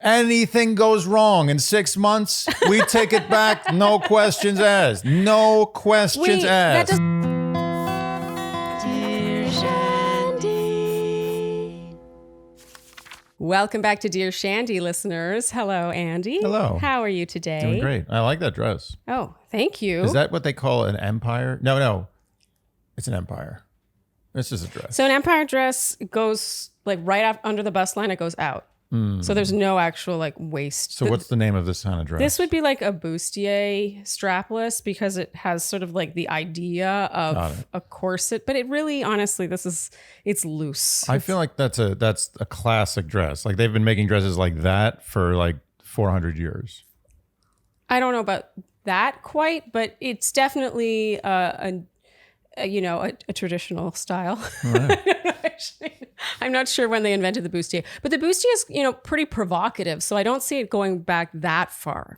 Anything goes wrong in 6 months, we take it back. No questions asked. No questions asked. Dear Shandy. Welcome back to Dear Shandy, listeners. Hello, Andy. Hello. How are you today? Doing great. I like that dress. Oh, thank you. Is that what they call an empire? No. It's an empire. This is a dress. So an empire dress goes like right up under the bust line. It goes out. So there's no actual like waist. So what's the name of this kind of dress? This would be like a bustier strapless because it has sort of like the idea of a corset, but it really, honestly, it's loose. I feel like that's a classic dress. Like they've been making dresses like that for like 400 years. I don't know about that quite, but it's definitely a traditional style. Right. Actually, I'm not sure when they invented the bustier, but the bustier is, pretty provocative. So I don't see it going back that far,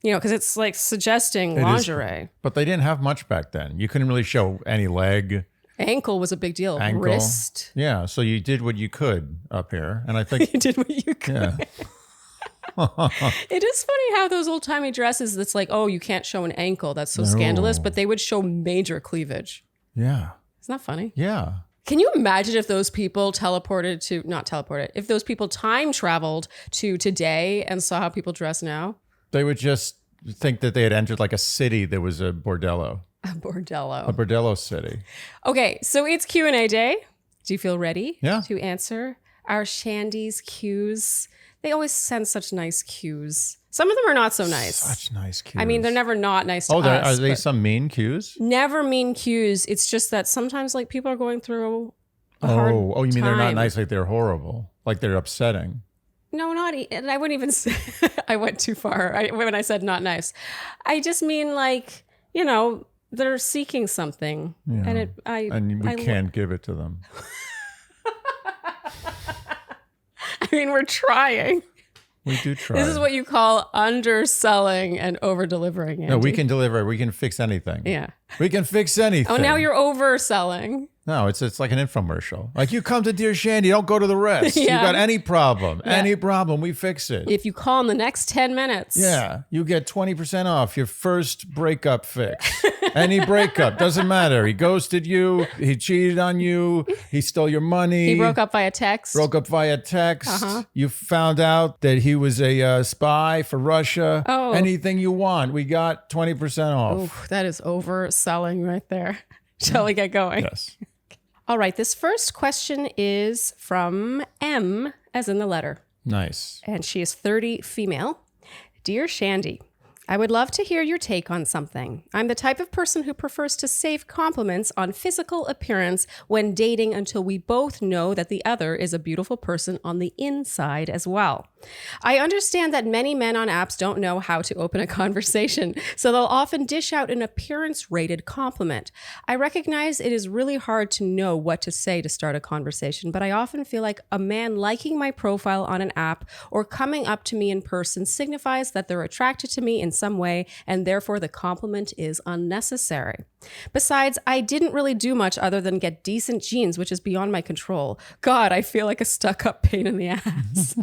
because it's like suggesting lingerie. But they didn't have much back then. You couldn't really show any leg. Ankle was a big deal. Ankle. Wrist. Yeah. So you did what you could up here. And I think You did what you could. Yeah. It is funny how those old timey dresses, that's like, oh, you can't show an ankle. That's so scandalous. But they would show major cleavage. Yeah. Isn't that funny? Yeah. Can you imagine if those people if those people time traveled to today and saw how people dress now? They would just think that they had entered like a city that was a bordello. A bordello. A bordello city. Okay, so it's Q&A day. Do you feel ready to answer our Shandy's cues? They always send such nice cues. Some of them are not so nice. Such nice cues. I mean, they're never not nice to us. Are they some mean cues? Never mean cues. It's just that sometimes like people are going through a hard you mean time. They're not nice, like they're horrible, like they're upsetting. No, and I wouldn't even say, I went too far when I said not nice. I just mean like, they're seeking something. Yeah. And we can't give it to them. I mean, we're trying. We do try. This is what you call underselling and over-delivering, Andy. No, we can deliver. We can fix anything. Yeah. We can fix anything. Oh, now you're overselling. No, it's like an infomercial. Like, you come to Dear Shandy, don't go to the rest. Yeah. You got any problem, we fix it. If you call in the next 10 minutes. Yeah, you get 20% off your first breakup fix. Any breakup, doesn't matter. He ghosted you, he cheated on you, he stole your money. He broke up via text. You found out that he was a spy for Russia. Oh. Anything you want, we got 20% off. Ooh, that is overselling right there. Shall we get going? Yes. All right, this first question is from M, as in the letter. Nice. And she is 30, female. Dear Shandy, I would love to hear your take on something. I'm the type of person who prefers to save compliments on physical appearance when dating until we both know that the other is a beautiful person on the inside as well. I understand that many men on apps don't know how to open a conversation, so they'll often dish out an appearance-rated compliment. I recognize it is really hard to know what to say to start a conversation, but I often feel like a man liking my profile on an app or coming up to me in person signifies that they're attracted to me in some way, and therefore the compliment is unnecessary. Besides, I didn't really do much other than get decent genes, which is beyond my control. God, I feel like a stuck-up pain in the ass.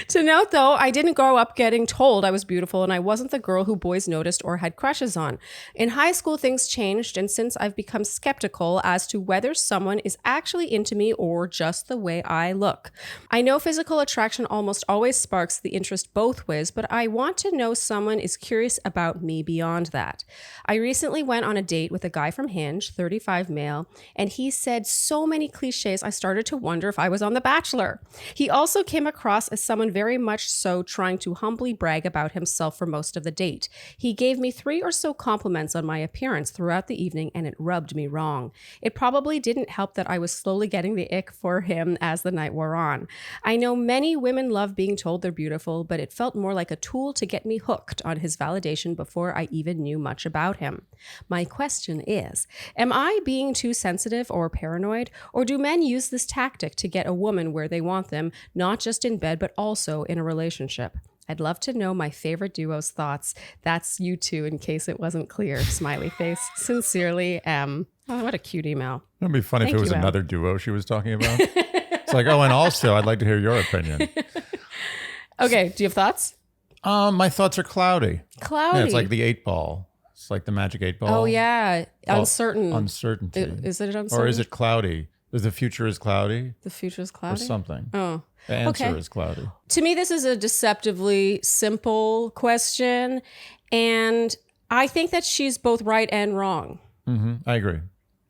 To note, though, I didn't grow up getting told I was beautiful, and I wasn't the girl who boys noticed or had crushes on. In high school, things changed, and since I've become skeptical as to whether someone is actually into me or just the way I look. I know physical attraction almost always sparks the interest both ways, but I want to know someone is curious about me beyond that. I recently went on a date with a guy from Hinge, 35 male, and he said so many cliches I started to wonder if I was on The Bachelor. He also came across as someone very much so trying to humbly brag about himself for most of the date. He gave me 3 or so compliments on my appearance throughout the evening, and it rubbed me wrong. It probably didn't help that I was slowly getting the ick for him as the night wore on. I know many women love being told they're beautiful, but it felt more like a tool to get me hooked on his validation before I even knew much about him. My question is, am I being too sensitive or paranoid, or do men use this tactic to get a woman where they want them, not just in bed, but also in a relationship? I'd love to know my favorite duo's thoughts. That's you two, in case it wasn't clear. Smiley face. Sincerely, M. Oh, what a cute email. It'd be funny if it was Em. another duo she was talking about. It's like, oh, and also, I'd like to hear your opinion. Okay, do you have thoughts? My thoughts are cloudy. Cloudy. Yeah, it's like the 8-ball. It's like the magic 8-ball. Oh, yeah. Well, Uncertain. Uncertainty. Is it uncertain? Or is it cloudy? Is the future is cloudy? The future is Or cloudy? something. Oh. The answer Okay. is cloudy. To me, this is a deceptively simple question. And I think that she's both right and wrong. I agree.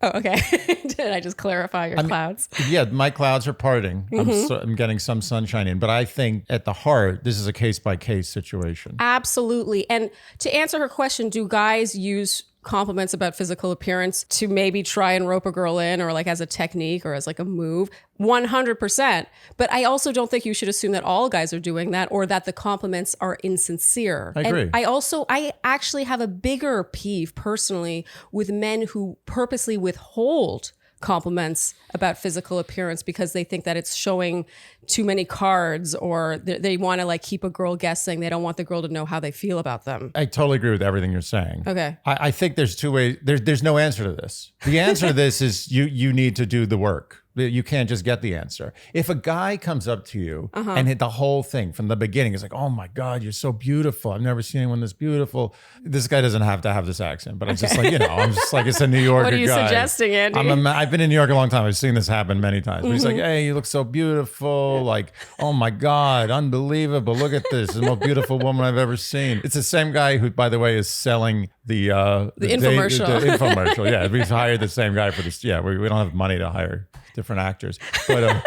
Oh, okay. Did I just clarify your clouds? Yeah, my clouds are parting. I'm getting some sunshine in. But I think at the heart, this is a case-by-case situation. Absolutely. And to answer her question, do guys use compliments about physical appearance to maybe try and rope a girl in, or like as a technique or as like a move? 100%. But I also don't think you should assume that all guys are doing that, or that the compliments are insincere. I agree. And I actually have a bigger peeve personally with men who purposely withhold compliments about physical appearance because they think that it's showing too many cards, or they want to like keep a girl guessing. They don't want the girl to know how they feel about them. I totally agree with everything you're saying. Okay. I think there's two ways. There's no answer to this. The answer to this is you need to do the work. You can't just get the answer. If a guy comes up to you and hit the whole thing from the beginning, it's like, oh my God, you're so beautiful. I've never seen anyone this beautiful. This guy doesn't have to have this accent, but I'm just like, I'm just like, it's a New Yorker guy. What are you suggesting, Andy? I've been in New York a long time. I've seen this happen many times. But he's like, hey, you look so beautiful. Like, oh my God, unbelievable. Look at this. The most beautiful woman I've ever seen. It's the same guy who, by the way, is selling the infomercial. The infomercial. Yeah, we've hired the same guy for this. Yeah, we don't have money to hire different actors, but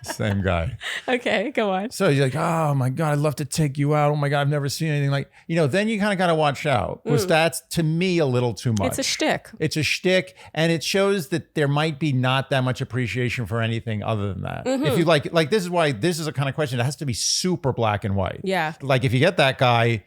same guy. Okay, go on. So you're like, oh my God, I'd love to take you out. Oh my God, I've never seen anything like, then you kind of got to watch out. Because that's, to me, a little too much. It's a shtick. It's a shtick, and it shows that there might be not that much appreciation for anything other than that. If you like this is why this is a kind of question that has to be super black and white. Yeah. Like if you get that guy,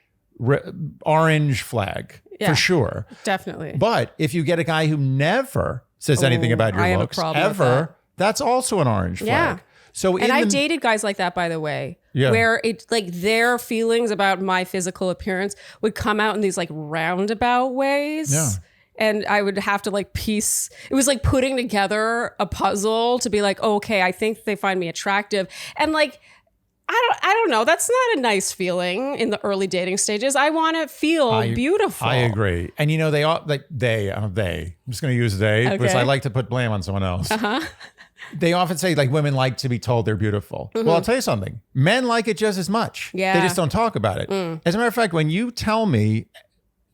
orange flag for sure. Definitely. But if you get a guy who never says anything about your looks ever, that's also an orange flag. Yeah. So I dated guys like that, by the way, where it like their feelings about my physical appearance would come out in these like roundabout ways. Yeah. And I would have to like piece, it was like putting together a puzzle to be like, okay, I think they find me attractive. And like, I don't know. That's not a nice feeling in the early dating stages. I want to feel beautiful. I agree. And they all I'm just going to use they because I like to put blame on someone else. They often say like women like to be told they're beautiful. Well, I'll tell you something. Men like it just as much. Yeah. They just don't talk about it. As a matter of fact, when you tell me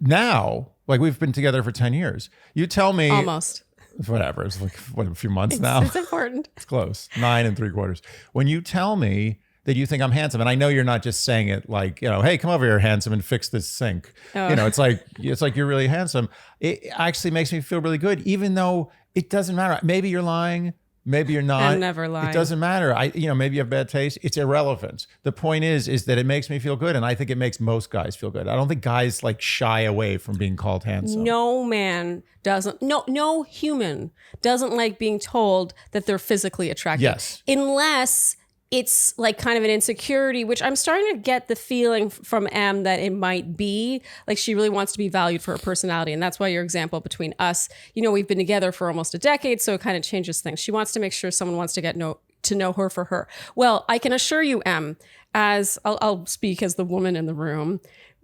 now, like we've been together for 10 years, you tell me almost. Whatever. It's like a few months now. It's important. It's close. 9 3/4. When you tell me that you think I'm handsome, and I know you're not just saying it like, hey, come over here, handsome, and fix this sink. Oh. It's like you're really handsome. It actually makes me feel really good, even though it doesn't matter. Maybe you're lying. Maybe you're not. I'm never lying. It doesn't matter. Maybe you have bad taste. It's irrelevant. The point is that it makes me feel good, and I think it makes most guys feel good. I don't think guys like shy away from being called handsome. No man doesn't. No human doesn't like being told that they're physically attractive. Yes. Unless it's like kind of an insecurity, which I'm starting to get the feeling from Em that it might be like she really wants to be valued for her personality. And that's why your example between us, we've been together for almost a decade. So it kind of changes things. She wants to make sure someone wants to get to know her for her. Well, I can assure you, Em, as I'll speak as the woman in the room,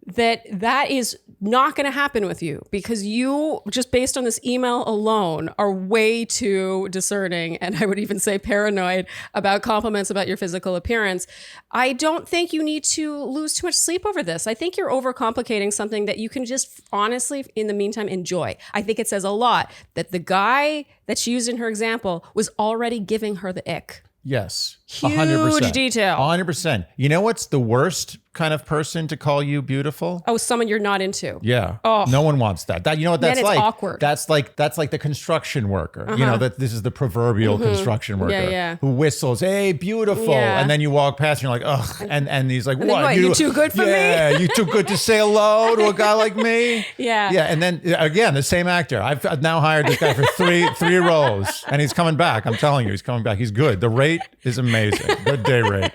that is not going to happen with you, because you, just based on this email alone, are way too discerning, and I would even say paranoid about compliments about your physical appearance. I don't think you need to lose too much sleep over this. I think you're overcomplicating something that you can just honestly, in the meantime, enjoy. I think it says a lot that the guy that she used in her example was already giving her the ick. Yes. Huge 100%. detail. 100%. You know what's the worst kind of person to call you beautiful? Oh, someone you're not into. Yeah. Oh. No one wants that. You know what that's Then it's like? awkward. That's like the construction worker. That this is the proverbial construction worker who whistles, "Hey, beautiful," and then you walk past and you're like, "Ugh," and he's like, "What? You too good for me? Yeah, you too good to say hello to a guy like me?" Yeah. Yeah. And then again, the same actor. I've now hired this guy for three roles, and he's coming back. I'm telling you, he's coming back. He's good. The rate is amazing. Good day rate.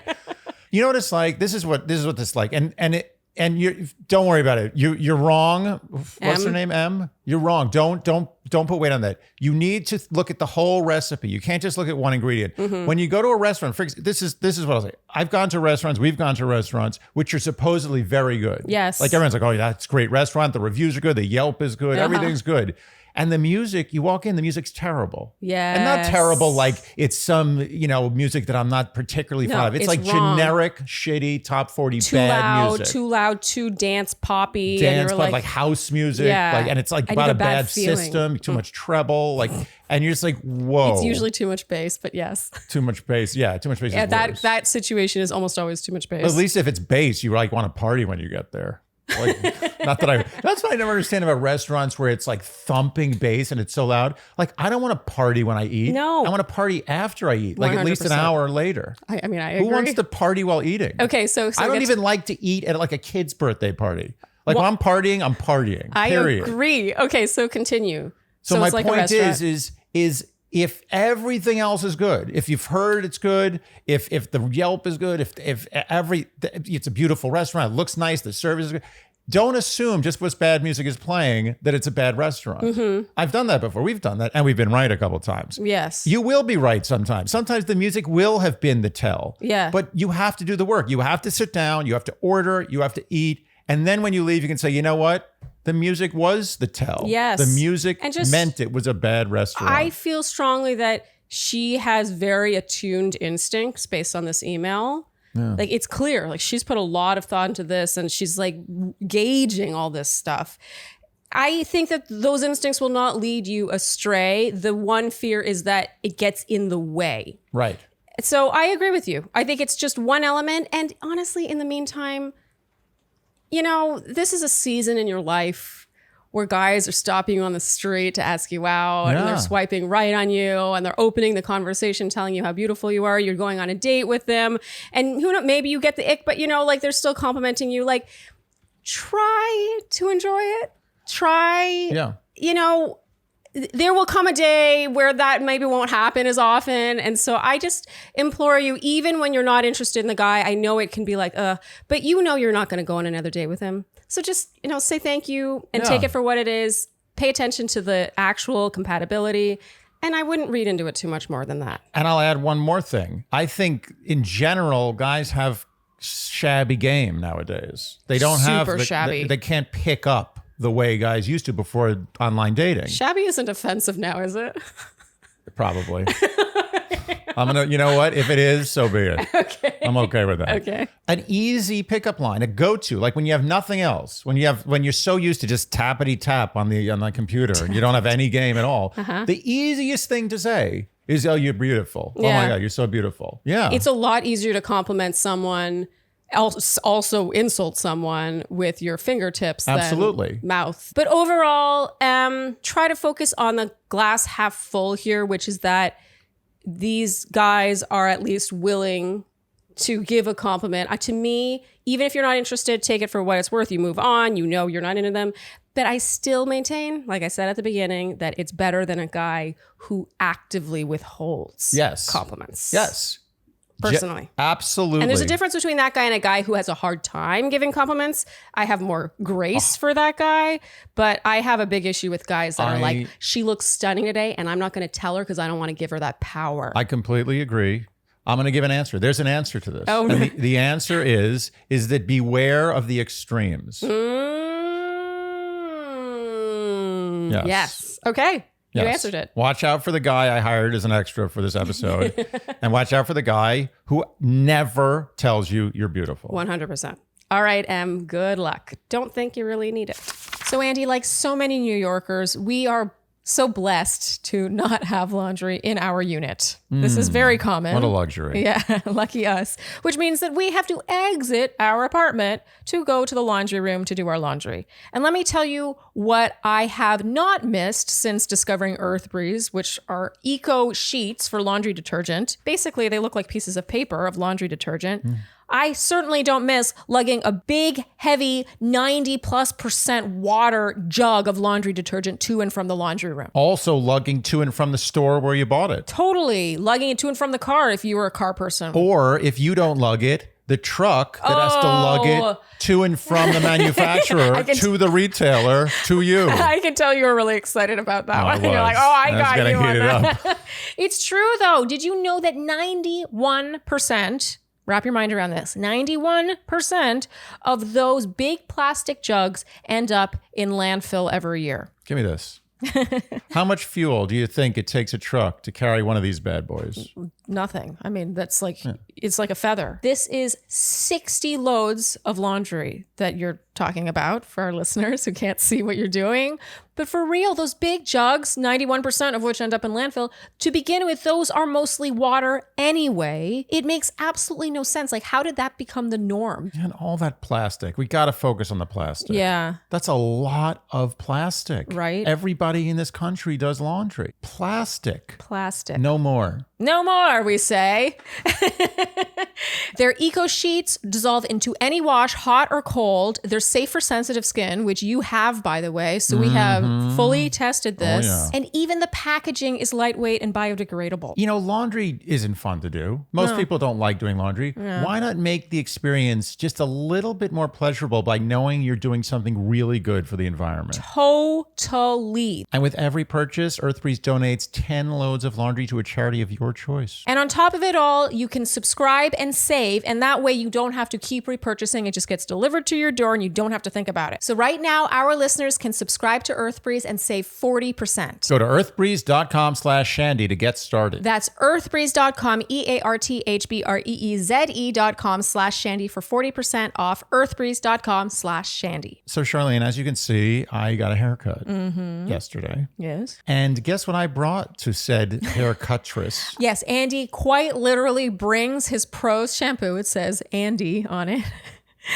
You know what it's like? This is what this is like. And And you don't worry about it. You're wrong. What's her name? M. You're wrong. Don't put weight on that. You need to look at the whole recipe. You can't just look at one ingredient. When you go to a restaurant, this is what I'll say. I've gone to restaurants. We've gone to restaurants which are supposedly very good. Yes. Like everyone's like, oh, that's a great restaurant. The reviews are good. The Yelp is good. Everything's good. And the music, you walk in, the music's terrible. Yeah. And not terrible like it's some, music that I'm not particularly fond of. It's like wrong. generic, shitty, top 40 Too bad loud, music. too loud, too dance poppy. Dance, and but like house music. Yeah. And it's like I about need a a bad bad feeling. system, too much treble. And you're just like, whoa. It's usually too much bass, but yes. Too much bass. Yeah, too much bass. Yeah, is worse. that situation is almost always too much bass. At least if it's bass, you like want to party when you get there. Like, that's what I never understand about restaurants where it's like thumping bass and it's so loud. Like, I don't want to party when I eat. No. I want to party after I eat, like at least an 100%. hour later. I agree. Who wants to party while eating? Okay, so I don't even like to eat at like a kid's birthday party. Like when I'm partying, I period. agree. Okay, so continue. So my it's like a point restaurant. is if everything else is good, if you've heard it's good, if the Yelp is good, if it's a beautiful restaurant, it looks nice, the service is good, don't assume just because bad music is playing that it's a bad restaurant. I've done that before. We've done that, and we've been right a couple of times. Yes. You will be right sometimes. Sometimes the music will have been the tell. Yeah. But you have to do the work. You have to sit down, you have to order, you have to eat, and then when you leave, you can say, you know what? The music was the tell. Yes. The music And just- meant it was a bad restaurant. I feel strongly that she has very attuned instincts based on this email. Yeah. Like it's clear, like she's put a lot of thought into this and she's like gauging all this stuff. I think that those instincts will not lead you astray. The one fear is that it gets in the way. Right. So I agree with you. I think it's just one element. And honestly, in the meantime, this is a season in your life where guys are stopping you on the street to ask you out and they're swiping right on you and they're opening the conversation, telling you how beautiful you are. You're going on a date with them and who knows, maybe you get the ick, but like they're still complimenting you. Like try to enjoy it. There will come a day where that maybe won't happen as often. And so I just implore you, even when you're not interested in the guy, I know it can be like, but you're not going to go on another date with him. So just, say thank you and take it for what it is. Pay attention to the actual compatibility. And I wouldn't read into it too much more than that. And I'll add one more thing. I think in general, guys have shabby game nowadays. They don't Super shabby. They can't pick up the way guys used to before online dating. Shabby isn't offensive now, is it? Probably. I'm gonna, you know what? If it is, so be it. Okay. I'm okay with that. Okay. An easy pickup line, a go-to, like when you have nothing else, when you're so used to just tappity tap on the computer and you don't have any game at all. The easiest thing to say is, "Oh, you're beautiful. Oh my God, you're so beautiful." Yeah. It's a lot easier to compliment someone, also insult someone with your fingertips than mouth. But overall, try to focus on the glass half full here, which is that these guys are at least willing to give a compliment. To me, even if you're not interested, take it for what it's worth. You move on, you're not into them. But I still maintain, like I said at the beginning, that it's better than a guy who actively withholds compliments. Yes. Personally. Absolutely. And there's a difference between that guy and a guy who has a hard time giving compliments. I have more grace for that guy, but I have a big issue with guys that are like, she looks stunning today and I'm not going to tell her because I don't want to give her that power. I completely agree. I'm going to give an answer. There's an answer to this. Oh, and the answer is that beware of the extremes. Yes. Okay. You answered it. Watch out for the guy I hired as an extra for this episode. And watch out for the guy who never tells you you're beautiful. 100%. All right, Em, good luck. Don't think you really need it. So, Andy, like so many New Yorkers, we are so blessed to not have laundry in our unit. This is very common. What a luxury. Yeah, lucky us. Which means that we have to exit our apartment to go to the laundry room to do our laundry. And let me tell you what I have not missed since discovering Earth Breeze, which are eco sheets for laundry detergent. Basically, they look like pieces of paper of laundry detergent. I certainly don't miss lugging a big, heavy, 90+% water jug of laundry detergent to and from the laundry room. Also lugging to and from the store where you bought it. Totally. Lugging it to and from the car if you were a car person. Or if you don't lug it, the truck that has to lug it to and from the manufacturer to the retailer to you. I can tell you were really excited about that one. You're like, I got you on that. It's true, though. Did you know that 91%, wrap your mind around this, 91% of those big plastic jugs end up in landfill every year? Give me this. How much fuel do you think it takes a truck to carry one of these bad boys? Nothing. I mean, that's like, it's like a feather. This is 60 loads of laundry that you're talking about for our listeners who can't see what you're doing. But for real, those big jugs, 91% of which end up in landfill, to begin with, those are mostly water anyway. It makes absolutely no sense. Like, how did that become the norm? And all that plastic. We got to focus on the plastic. Yeah. That's a lot of plastic. Right. Everybody in this country does laundry. Plastic. No more, we say. Their eco sheets dissolve into any wash, hot or cold. They're safe for sensitive skin, which you have, by the way. So we have fully tested this. Yeah. And even the packaging is lightweight and biodegradable. You know, laundry isn't fun to do. Most people don't like doing laundry. Yeah. Why not make the experience just a little bit more pleasurable by knowing you're doing something really good for the environment? Totally. And with every purchase, Earthbreeze donates 10 loads of laundry to a charity of your choice. And on top of it all, you can subscribe and save, and that way you don't have to keep repurchasing. It just gets delivered to your door and you don't have to think about it. So right now, our listeners can subscribe to Earthbreeze and save 40%. Go to earthbreeze.com/Shandy to get started. That's earthbreeze.com, EARTHBREEZE.com/Shandy for 40% off, earthbreeze.com/Shandy. So Charlene, as you can see, I got a haircut yesterday. Yes. And guess what I brought to said haircuttress? Yes, Andy quite literally brings his Prose shampoo. It says Andy on it.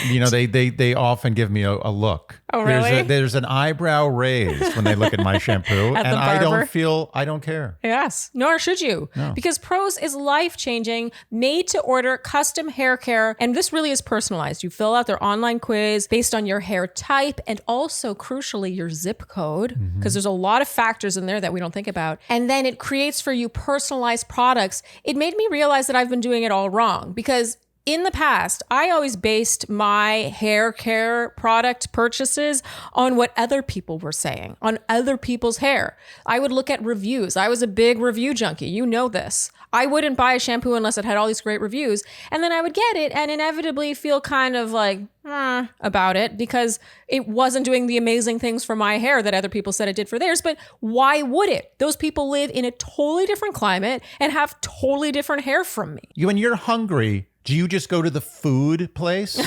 You know, they often give me a look. Oh, really? There's an eyebrow raise when they look at my shampoo. At and the barber? I don't care. Yes, nor should you. No. Because Prose is life-changing, made to order custom hair care. And this really is personalized. You fill out their online quiz based on your hair type and also, crucially, your zip code. Because there's a lot of factors in there that we don't think about. And then it creates for you personalized products. It made me realize that I've been doing it all wrong because in the past, I always based my hair care product purchases on what other people were saying, on other people's hair. I would look at reviews. I was a big review junkie. You know this. I wouldn't buy a shampoo unless it had all these great reviews. And then I would get it and inevitably feel kind of like, about it because it wasn't doing the amazing things for my hair that other people said it did for theirs. But why would it? Those people live in a totally different climate and have totally different hair from me. When you're hungry, do you just go to the food place?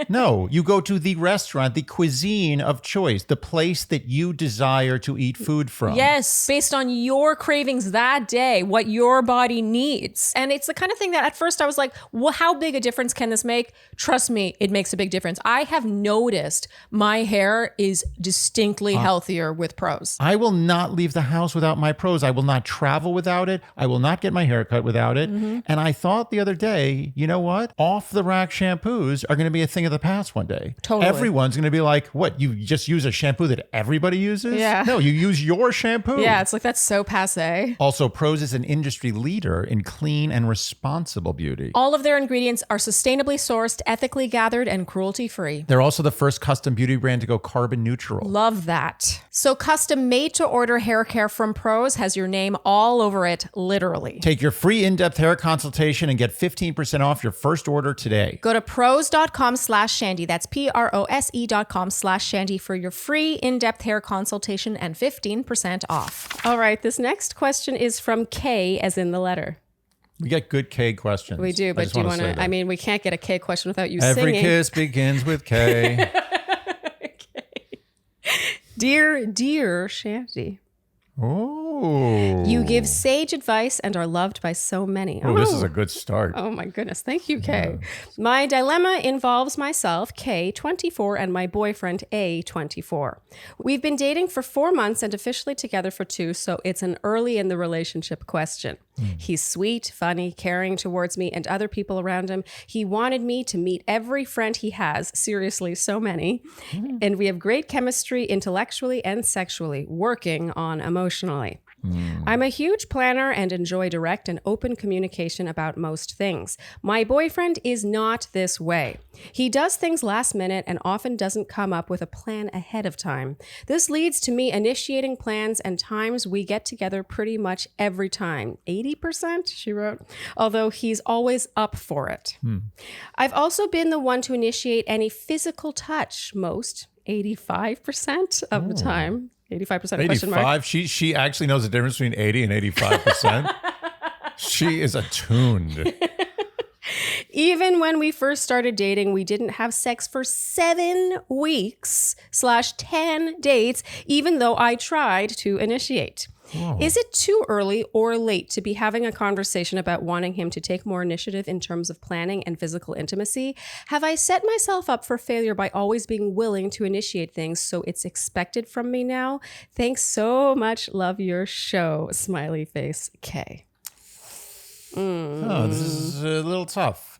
No, you go to the restaurant, the cuisine of choice, the place that you desire to eat food from. Yes, based on your cravings that day, what your body needs. And it's the kind of thing that at first I was like, well, how big a difference can this make? Trust me, it makes a big difference. I have noticed my hair is distinctly healthier with Prose. I will not leave the house without my Prose. I will not travel without it. I will not get my hair cut without it. And I thought the other day, you know what? Off the rack shampoos are going to be a thing of the past one day. Totally. Everyone's going to be like, what? You just use a shampoo that everybody uses? Yeah. No, you use your shampoo. Yeah, it's like that's so passé. Also, Prose is an industry leader in clean and responsible beauty. All of their ingredients are sustainably sourced, ethically gathered, and cruelty-free. They're also the first custom beauty brand to go carbon neutral. Love that. So custom made-to-order hair care from Prose has your name all over it, literally. Take your free in-depth hair consultation and get 15% off your first order today. Go to prose.com/Shandy. That's PROSE.com/Shandy for your free in-depth hair consultation and 15% off. All right, this next question is from K, as in the letter. We get good K questions. We do, but do you want to? I mean, we can't get a K question without you Every singing. Every kiss begins with K. Okay. Dear Shandy. Oh. You give sage advice and are loved by so many. Oh, this is a good start. Oh my goodness. Thank you, Kay. Yeah. My dilemma involves myself, Kay, 24, and my boyfriend, A, 24. We've been dating for 4 months and officially together for 2, so it's an early in the relationship question. He's sweet, funny, caring towards me and other people around him. He wanted me to meet every friend he has, seriously, so many. And we have great chemistry intellectually and sexually, working on emotionally. I'm a huge planner and enjoy direct and open communication about most things. My boyfriend is not this way. He does things last minute and often doesn't come up with a plan ahead of time. This leads to me initiating plans and times we get together pretty much every time. 80%, she wrote, although he's always up for it. I've also been the one to initiate any physical touch most, 85% of the time. 85% question mark. 85? She actually knows the difference between 80 and 85%. She is attuned. Even when we first started dating, we didn't have sex for 7 weeks / 10 dates, even though I tried to initiate. Whoa. Is it too early or late to be having a conversation about wanting him to take more initiative in terms of planning and physical intimacy? Have I set myself up for failure by always being willing to initiate things, so it's expected from me now? Thanks so much. Love your show. Smiley face, K. Oh, this is a little tough.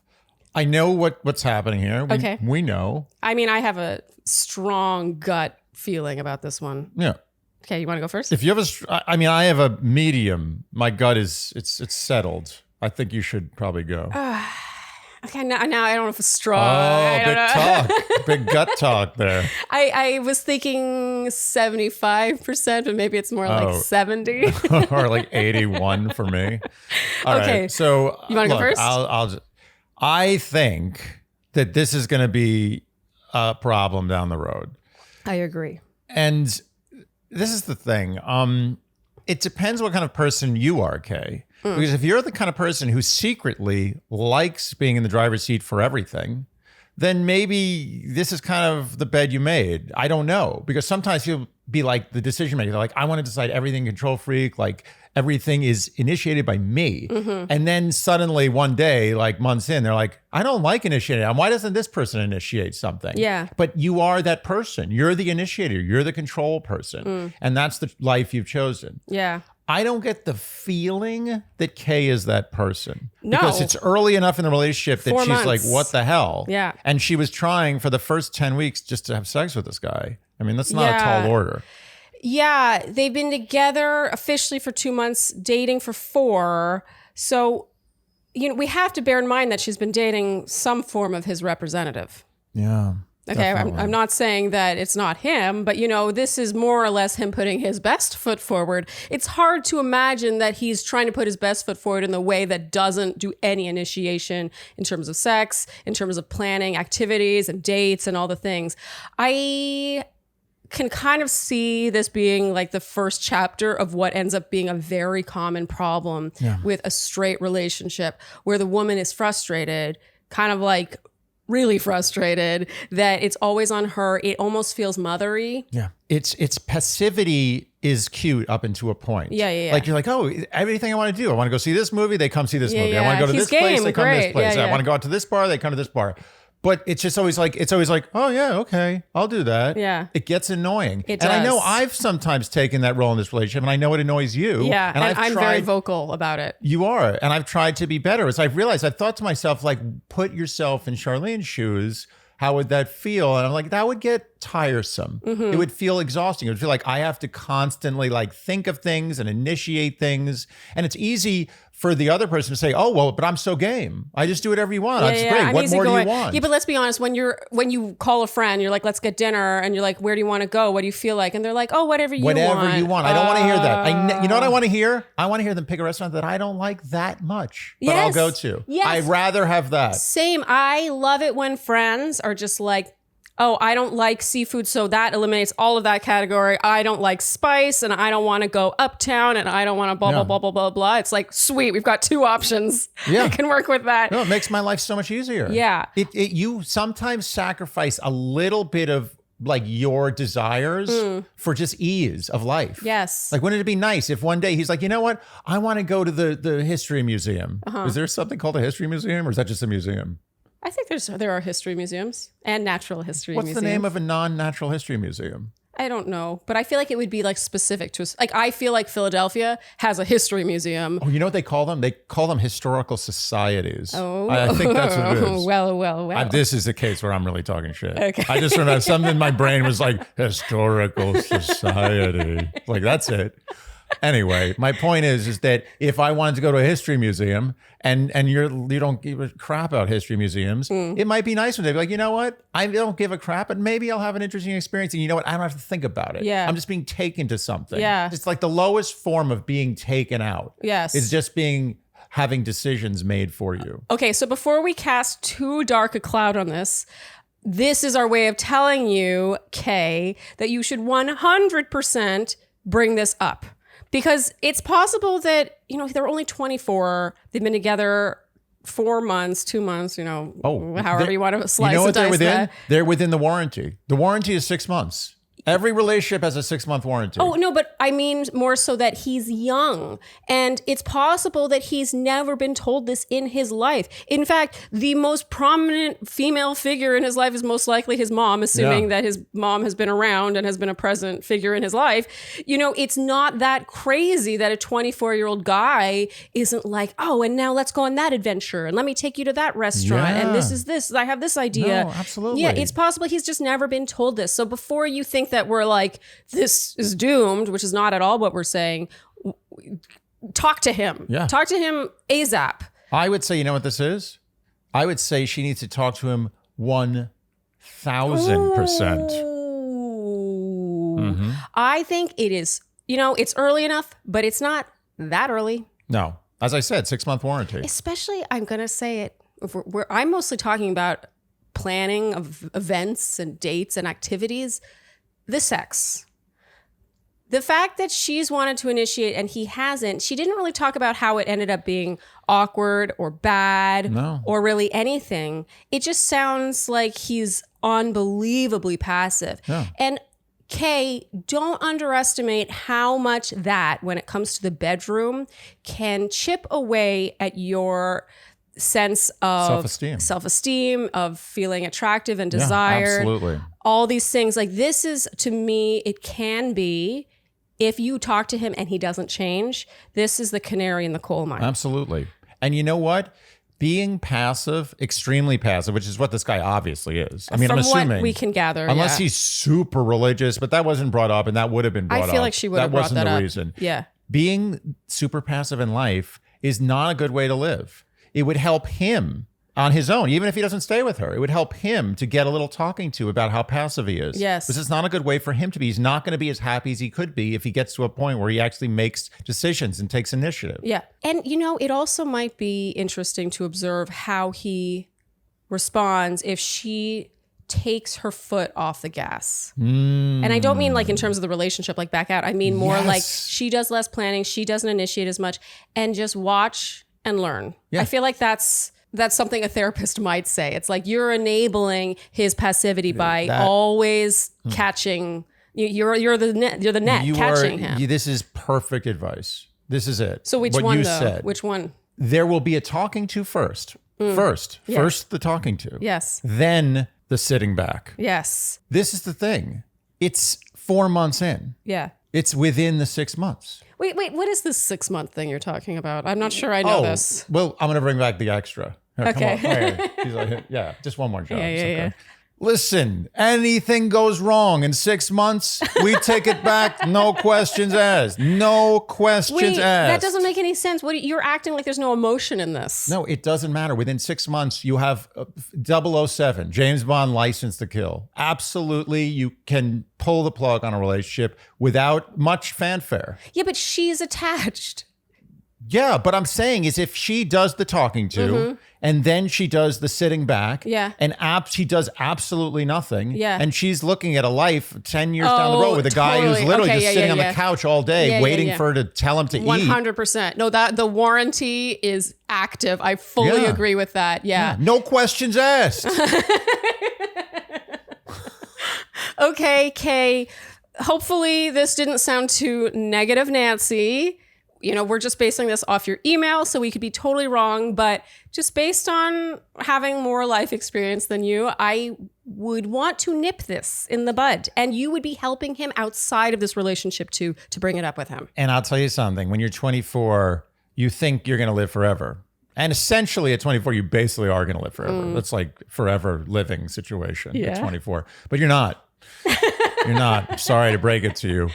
I know what's happening here. We know. I mean, I have a strong gut feeling about this one. Yeah. Okay, you want to go first? If you have I have a medium. My gut is it's settled. I think you should probably go. Okay, now I don't know if it's strong. Oh, big talk, big gut talk there. I was thinking 75%, but maybe it's more like 70 or like 81 for me. All okay, right, so you want to go first? I think that this is going to be a problem down the road. I agree. And this is the thing. It depends what kind of person you are, Kay. Because if you're the kind of person who secretly likes being in the driver's seat for everything, then maybe this is kind of the bed you made. I don't know. Because sometimes you'll be like the decision maker. They're like, I want to decide everything, control freak. Like everything is initiated by me. And then suddenly one day, like months in, they're like, I don't like initiating. Why doesn't this person initiate something? Yeah. But you are that person. You're the initiator. You're the control person. And that's the life you've chosen. Yeah. I don't get the feeling that Kay is that person. No. Because it's early enough in the relationship that 4 she's months. like, what the hell? Yeah. And she was trying for the first 10 weeks just to have sex with this guy. I mean, that's not a tall order. Yeah. They've been together officially for 2 months, dating for 4. So, we have to bear in mind that she's been dating some form of his representative. Yeah. Okay, I'm not saying that it's not him, but this is more or less him putting his best foot forward. It's hard to imagine that he's trying to put his best foot forward in the way that doesn't do any initiation in terms of sex, in terms of planning activities and dates and all the things. I can kind of see this being like the first chapter of what ends up being a very common problem with a straight relationship, where the woman is frustrated, kind of like really frustrated that it's always on her. It almost feels mothery. Yeah. It's passivity is cute up into a point. Yeah. Like you're like, oh, everything I want to do. I want to go see this movie. They come see this movie. Yeah. I want to go to this place. They come to this place. Yeah. I want to go out to this bar. They come to this bar. But it's just always like, oh yeah, okay, I'll do that. Yeah. It gets annoying. It and does. I know I've sometimes taken that role in this relationship, and I know it annoys you. Yeah, and I'm tried, very vocal about it. You are. And I've tried to be better. As I've realized, I've thought to myself, like, put yourself in Charlene's shoes. How would that feel? And I'm like, that would get tiresome. It would feel exhausting. It would feel like I have to constantly like think of things and initiate things. And it's easy for the other person to say, oh, well, but I'm so game. I just do whatever you want. That's great. What more do you want? Yeah, but let's be honest. When you call a friend, you're like, let's get dinner. And you're like, where do you want to go? What do you feel like? And they're like, oh, whatever you want. Whatever you want. I don't want to hear that. You know what I want to hear? I want to hear them pick a restaurant that I don't like that much, but I'll go to. Yes. I'd rather have that. Same. I love it when friends are just like, oh, I don't like seafood, so that eliminates all of that category. I don't like spice, and I don't want to go uptown, and I don't want to blah, blah, blah, blah, blah, blah. It's like, sweet, we've got 2 options. Yeah. I can work with that. No, it makes my life so much easier. Yeah. You sometimes sacrifice a little bit of like your desires for just ease of life. Yes. Like, wouldn't it be nice if one day he's like, you know what? I want to go to the history museum. Is there something called a history museum, or is that just a museum? I think there are history museums and natural history museums. What's the name of a non-natural history museum? I don't know, but I feel like it would be like specific to us. Like, I feel like Philadelphia has a history museum. Oh, you know what they call them? They call them historical societies. Oh, I think that's what it is. Well. This is the case where I'm really talking shit. Okay. I just remember something in my brain was like, historical society. Like, that's it. Anyway, my point is that if I wanted to go to a history museum and you don't give a crap about history museums, it might be nice one day. Be like, you know what? I don't give a crap, but maybe I'll have an interesting experience. And you know what? I don't have to think about it. Yeah. I'm just being taken to something. Yeah. It's like the lowest form of being taken out. Yes. It's just having decisions made for you. Okay, so before we cast too dark a cloud on this is our way of telling you, Kay, that you should 100% bring this up. Because it's possible that, they're only 24. They've been together 4 months, 2 months, however you want to slice and dice that. They're within the warranty. The warranty is 6 months. Every relationship has a 6-month warranty. Oh, no, but I mean more so that he's young. And it's possible that he's never been told this in his life. In fact, the most prominent female figure in his life is most likely his mom, assuming that his mom has been around and has been a present figure in his life. It's not that crazy that a 24-year-old guy isn't like, oh, and now let's go on that adventure. And let me take you to that restaurant. Yeah. And this is this. I have this idea. No, absolutely. Yeah, it's possible he's just never been told this. So before you think that we're like, this is doomed, which is not at all what we're saying, talk to him. Yeah. Talk to him ASAP. I would say, you know what this is? I would say she needs to talk to him 1,000%. Mm-hmm. I think it is, it's early enough, but it's not that early. No. As I said, 6-month warranty. Especially, I'm going to say it, I'm mostly talking about planning of events and dates and activities. The sex. The fact that she's wanted to initiate and he hasn't, she didn't really talk about how it ended up being awkward or bad or really anything. It just sounds like he's unbelievably passive. Yeah. And Kay, don't underestimate how much that, when it comes to the bedroom, can chip away at your sense of self-esteem, of feeling attractive and desired. Yeah, absolutely. All these things. Like, this is, to me, it can be, if you talk to him and he doesn't change, this is the canary in the coal mine. Absolutely. And you know what? Being passive, extremely passive, which is what this guy obviously is. I mean, I'm assuming. What we can gather. Unless he's super religious, but that wasn't brought up and that would have been brought up. I feel like she would have brought that up. That wasn't the reason. Yeah. Being super passive in life is not a good way to live. It would help him on his own, even if he doesn't stay with her. It would help him to get a little talking to about how passive he is. Yes. This is not a good way for him to be. He's not going to be as happy as he could be if he gets to a point where he actually makes decisions and takes initiative. Yeah. And, it also might be interesting to observe how he responds if she takes her foot off the gas. And I don't mean like in terms of the relationship, like back out. I mean more like she does less planning, she doesn't initiate as much, and just watch and learn. Yeah. I feel like that's something a therapist might say. It's like you're enabling his passivity by always catching. You're the net catching him. This is perfect advice. This is it. So which one though? Which one? There will be a talking to first. First the talking to. Yes. Then the sitting back. Yes. This is the thing. It's 4 months in. Yeah. It's within the 6 months. Wait, what is this 6-month thing you're talking about? I'm not sure I know this. Well, I'm going to bring back the extra. Here, okay. Come on. He's like, yeah, just one more job. Yeah. Listen, anything goes wrong in 6 months, we take it back. No questions asked. No questions asked. That doesn't make any sense. You're acting like there's no emotion in this. No, it doesn't matter. Within 6 months, you have 007, James Bond, License to Kill. Absolutely, you can pull the plug on a relationship without much fanfare. Yeah, but she's attached. Yeah, but I'm saying is if she does the talking to and then she does the sitting back and she does absolutely nothing and she's looking at a life 10 years down the road with a guy who's literally just sitting on the couch all day waiting for her to tell him to eat. 100%. No, that the warranty is active. I fully agree with that. Yeah. No questions asked. Okay, Kay. Hopefully this didn't sound too negative, Nancy. We're just basing this off your email, so we could be totally wrong, but just based on having more life experience than you, I would want to nip this in the bud, and you would be helping him outside of this relationship to bring it up with him. And I'll tell you something, when you're 24, you think you're going to live forever. And essentially at 24, you basically are going to live forever. That's like forever living situation at 24, but you're not. You're not. Sorry to break it to you.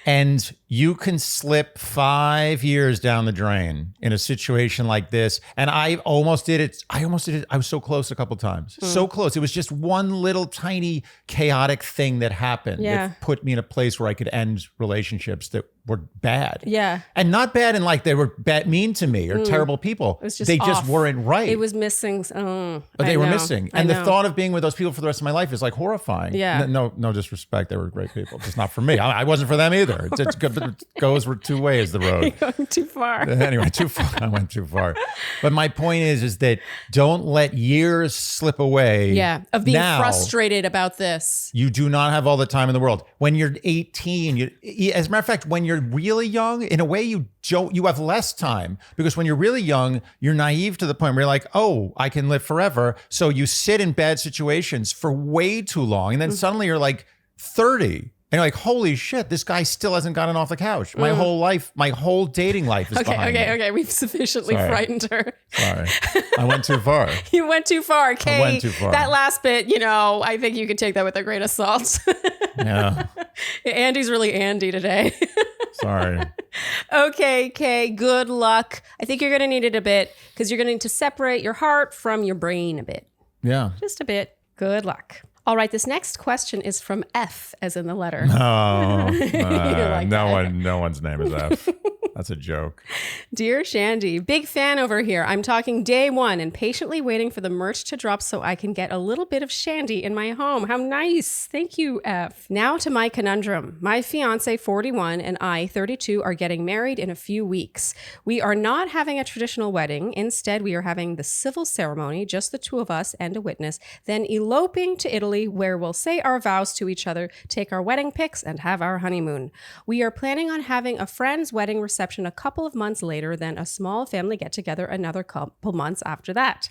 And you can slip 5 years down the drain in a situation like this. And I almost did it. I was so close a couple times. So close. It was just one little tiny chaotic thing that happened that put me in a place where I could end relationships that were bad. Yeah. And not bad in like they were mean to me or terrible people. It was just they off. just weren't right. It was missing. But they were missing. And the thought of being with those people for the rest of my life is like horrifying. Yeah. No disrespect. They were great people. Just not for me. I wasn't for them either. It's good, but it goes two ways, the road. You're going too far. Anyway, too far. I went too far. But my point is that don't let years slip away. Yeah. Of being now. Frustrated about this. You do not have all the time in the world. When you're 18, as a matter of fact, when you're really young, in a way you have less time, because when you're really young, you're naive to the point where you're like, oh, I can live forever. So you sit in bad situations for way too long. And then suddenly you're like 30. And you're like, holy shit, this guy still hasn't gotten off the couch. My whole life, my whole dating life is behind me. Okay. We've sufficiently frightened her. Sorry. I went too far. You went too far, Kay. I went too far. That last bit, I think you could take that with a grain of salt. Yeah. Andy's really Andy today. Sorry. Okay, Kay, good luck. I think you're going to need it a bit because you're going to need to separate your heart from your brain a bit. Yeah. Just a bit. Good luck. All right, this next question is from F, as in the letter. No, like no one's name is F. That's a joke. Dear Shandy, big fan over here. I'm talking day one and patiently waiting for the merch to drop so I can get a little bit of Shandy in my home. How nice. Thank you, F. Now to my conundrum. My fiance, 41, and I, 32, are getting married in a few weeks. We are not having a traditional wedding. Instead, we are having the civil ceremony, just the two of us and a witness, then eloping to Italy, where we'll say our vows to each other, take our wedding pics, and have our honeymoon. We are planning on having a friend's wedding reception a couple of months later, then a small family get-together another couple months after that.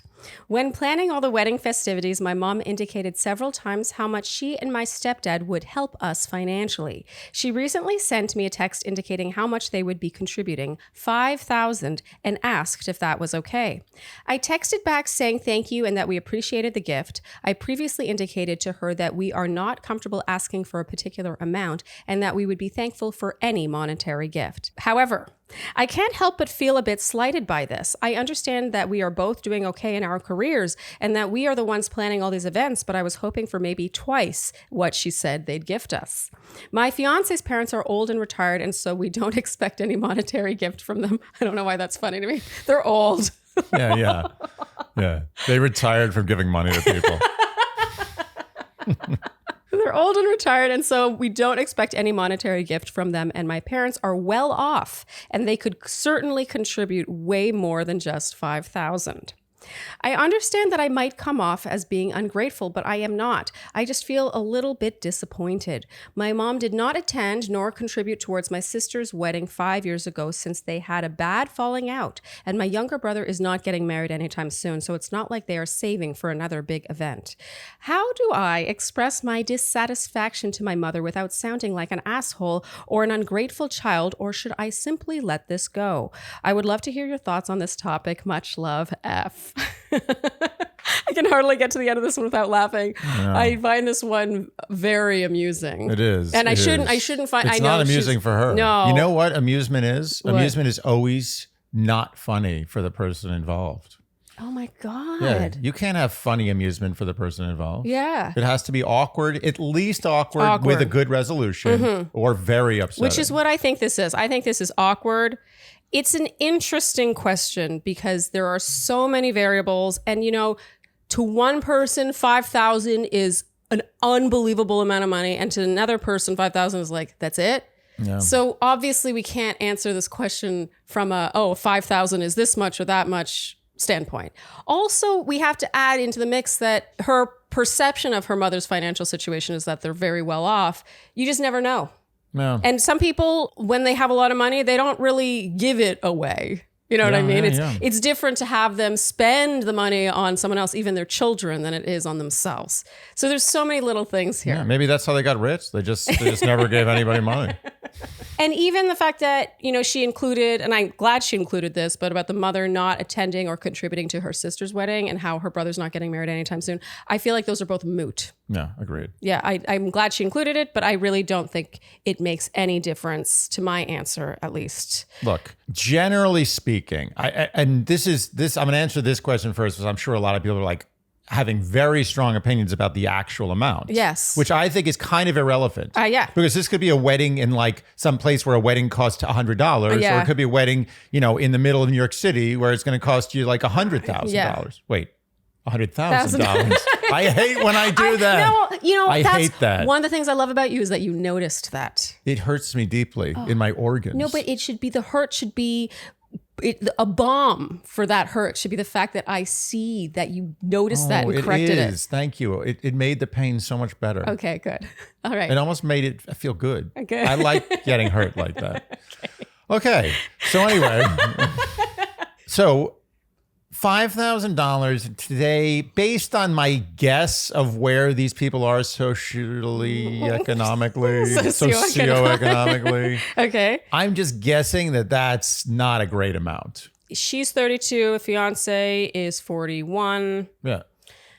When planning all the wedding festivities, my mom indicated several times how much she and my stepdad would help us financially. She recently sent me a text indicating how much they would be contributing, $5,000, and asked if that was okay. I texted back saying thank you and that we appreciated the gift. I previously indicated to her that we are not comfortable asking for a particular amount and that we would be thankful for any monetary gift. However, I can't help but feel a bit slighted by this. I understand that we are both doing okay in our careers and that we are the ones planning all these events, but I was hoping for maybe twice what she said they'd gift us. My fiance's parents are old and retired, and so we don't expect any monetary gift from them. I don't know why that's funny to me. They're old. Yeah. They retired from giving money to people. They're old and retired, and so we don't expect any monetary gift from them, and my parents are well off, and they could certainly contribute way more than just $5,000. I understand that I might come off as being ungrateful, but I am not. I just feel a little bit disappointed. My mom did not attend nor contribute towards my sister's wedding 5 years ago since they had a bad falling out, and my younger brother is not getting married anytime soon, so it's not like they are saving for another big event. How do I express my dissatisfaction to my mother without sounding like an asshole or an ungrateful child, or should I simply let this go? I would love to hear your thoughts on this topic. Much love, F. I can hardly get to the end of this one without laughing. Yeah. I find this one very amusing. It is. And I shouldn't find it's not amusing for her. No. You know what amusement is? What? Amusement is always not funny for the person involved. Oh my God. Yeah, you can't have funny amusement for the person involved. Yeah. It has to be awkward, at least awkward. With a good resolution or very upsetting. Which is what I think this is. I think this is awkward. It's an interesting question because there are so many variables, and to one person, 5,000 is an unbelievable amount of money, and to another person, 5,000 is like, that's it. Yeah. So obviously we can't answer this question from 5,000 is this much or that much standpoint. Also, we have to add into the mix that her perception of her mother's financial situation is that they're very well off. You just never know. No. And some people, when they have a lot of money, they don't really give it away. You know what I mean? It's different to have them spend the money on someone else, even their children, than it is on themselves. So there's so many little things here. Yeah, maybe that's how they got rich. They just never gave anybody money. And even the fact that, she included, and I'm glad she included this, but about the mother not attending or contributing to her sister's wedding and how her brother's not getting married anytime soon. I feel like those are both moot. Yeah, agreed. Yeah, I'm glad she included it, but I really don't think it makes any difference to my answer, at least. Look, generally speaking, I'm going to answer this question first, because I'm sure a lot of people are like having very strong opinions about the actual amount. Yes. Which I think is kind of irrelevant. Yeah. Because this could be a wedding in like some place where a wedding costs $100, or it could be a wedding, in the middle of New York City where it's going to cost you like $100,000. Yeah. Wait. $100,000. I hate when I do that. No, I that's hate that. One of the things I love about you is that you noticed that. It hurts me deeply in my organs. No, but the hurt should be a balm for that hurt should be the fact that I see that you noticed that and corrected it. Thank you. It made the pain so much better. Okay, good. All right. It almost made it feel good. Okay. I like getting hurt like that. Okay. So anyway, $5,000 today, based on my guess of where these people are socially, economically, socioeconomically. Okay. I'm just guessing that that's not a great amount. She's 32. Fiance is 41. Yeah.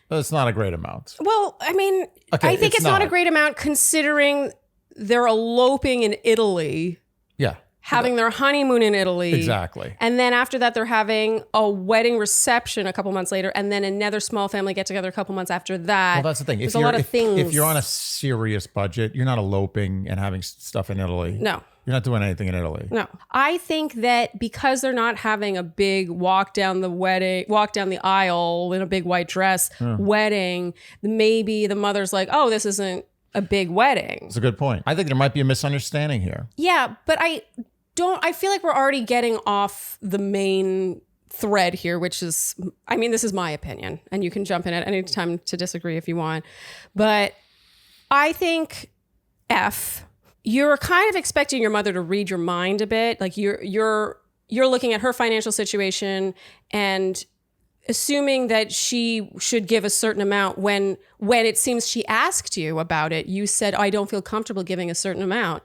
That's not a great amount. Well, I mean, I think it's not a great amount considering they're eloping in Italy. Yeah. Having their honeymoon in Italy. Exactly. And then after that, they're having a wedding reception a couple months later, and then another small family get together a couple months after that. Well, that's the thing. There's a lot of things. If you're on a serious budget, you're not eloping and having stuff in Italy. No. You're not doing anything in Italy. No. I think that because they're not having a big walk down the aisle in a big white dress wedding, maybe the mother's like, oh, this isn't a big wedding. It's a good point. I think there might be a misunderstanding here. Yeah, but I feel like we're already getting off the main thread here, which is, this is my opinion, and you can jump in at any time to disagree if you want. But I think you're kind of expecting your mother to read your mind a bit. Like you're looking at her financial situation and assuming that she should give a certain amount when it seems she asked you about it, you said, I don't feel comfortable giving a certain amount.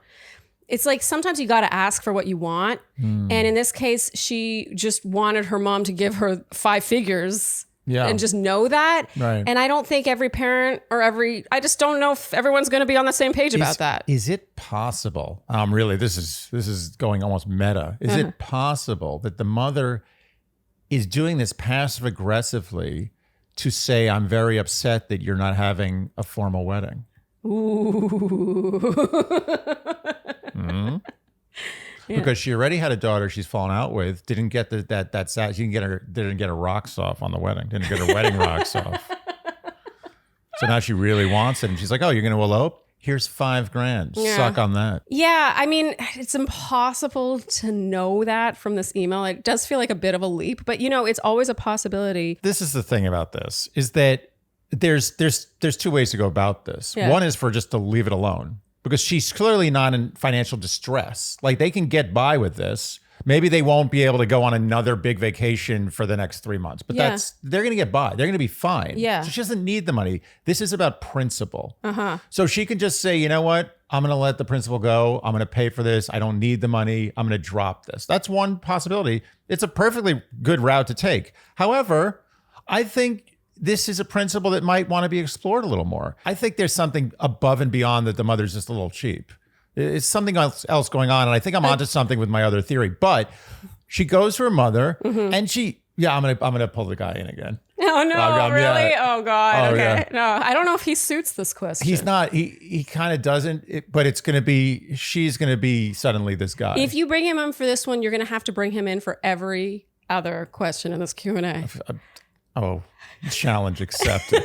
It's like sometimes you got to ask for what you want. And in this case, she just wanted her mom to give her 5 figures and just know that. Right. And I don't think every parent I just don't know if everyone's going to be on the same page about that. Is it possible? Really, this is going almost meta. Is it possible that the mother is doing this passive aggressively to say, I'm very upset that you're not having a formal wedding? Ooh. Because she already had a daughter she's fallen out with, didn't get that she didn't get her rocks off on the wedding, didn't get her wedding rocks off. So now she really wants it, and she's like, "Oh, you're going to elope? Here's $5,000. Suck on that." Yeah, it's impossible to know that from this email. It does feel like a bit of a leap, but it's always a possibility. This is the thing about this is that there's 2 ways to go about this. Yeah. One is for just to leave it alone, because she's clearly not in financial distress. Like, they can get by with this. Maybe they won't be able to go on another big vacation for the next 3 months, but they're going to get by. They're going to be fine. Yeah. So she doesn't need the money. This is about principle. So she can just say, you know what? I'm going to let the principal go. I'm going to pay for this. I don't need the money. I'm going to drop this. That's one possibility. It's a perfectly good route to take. However, I think this is a principle that might want to be explored a little more. I think there's something above and beyond that the mother's just a little cheap. It's something else going on, and I think I'm onto something with my other theory. But she goes to her mother, and I'm gonna pull the guy in again. Oh no, really? Yeah. Oh God. Oh, okay. yeah. No, I don't know if he suits this question. He's not. He kind of doesn't. But it's gonna be. She's gonna be suddenly this guy. If you bring him in for this one, you're gonna have to bring him in for every other question in this Q&A. Oh, challenge accepted.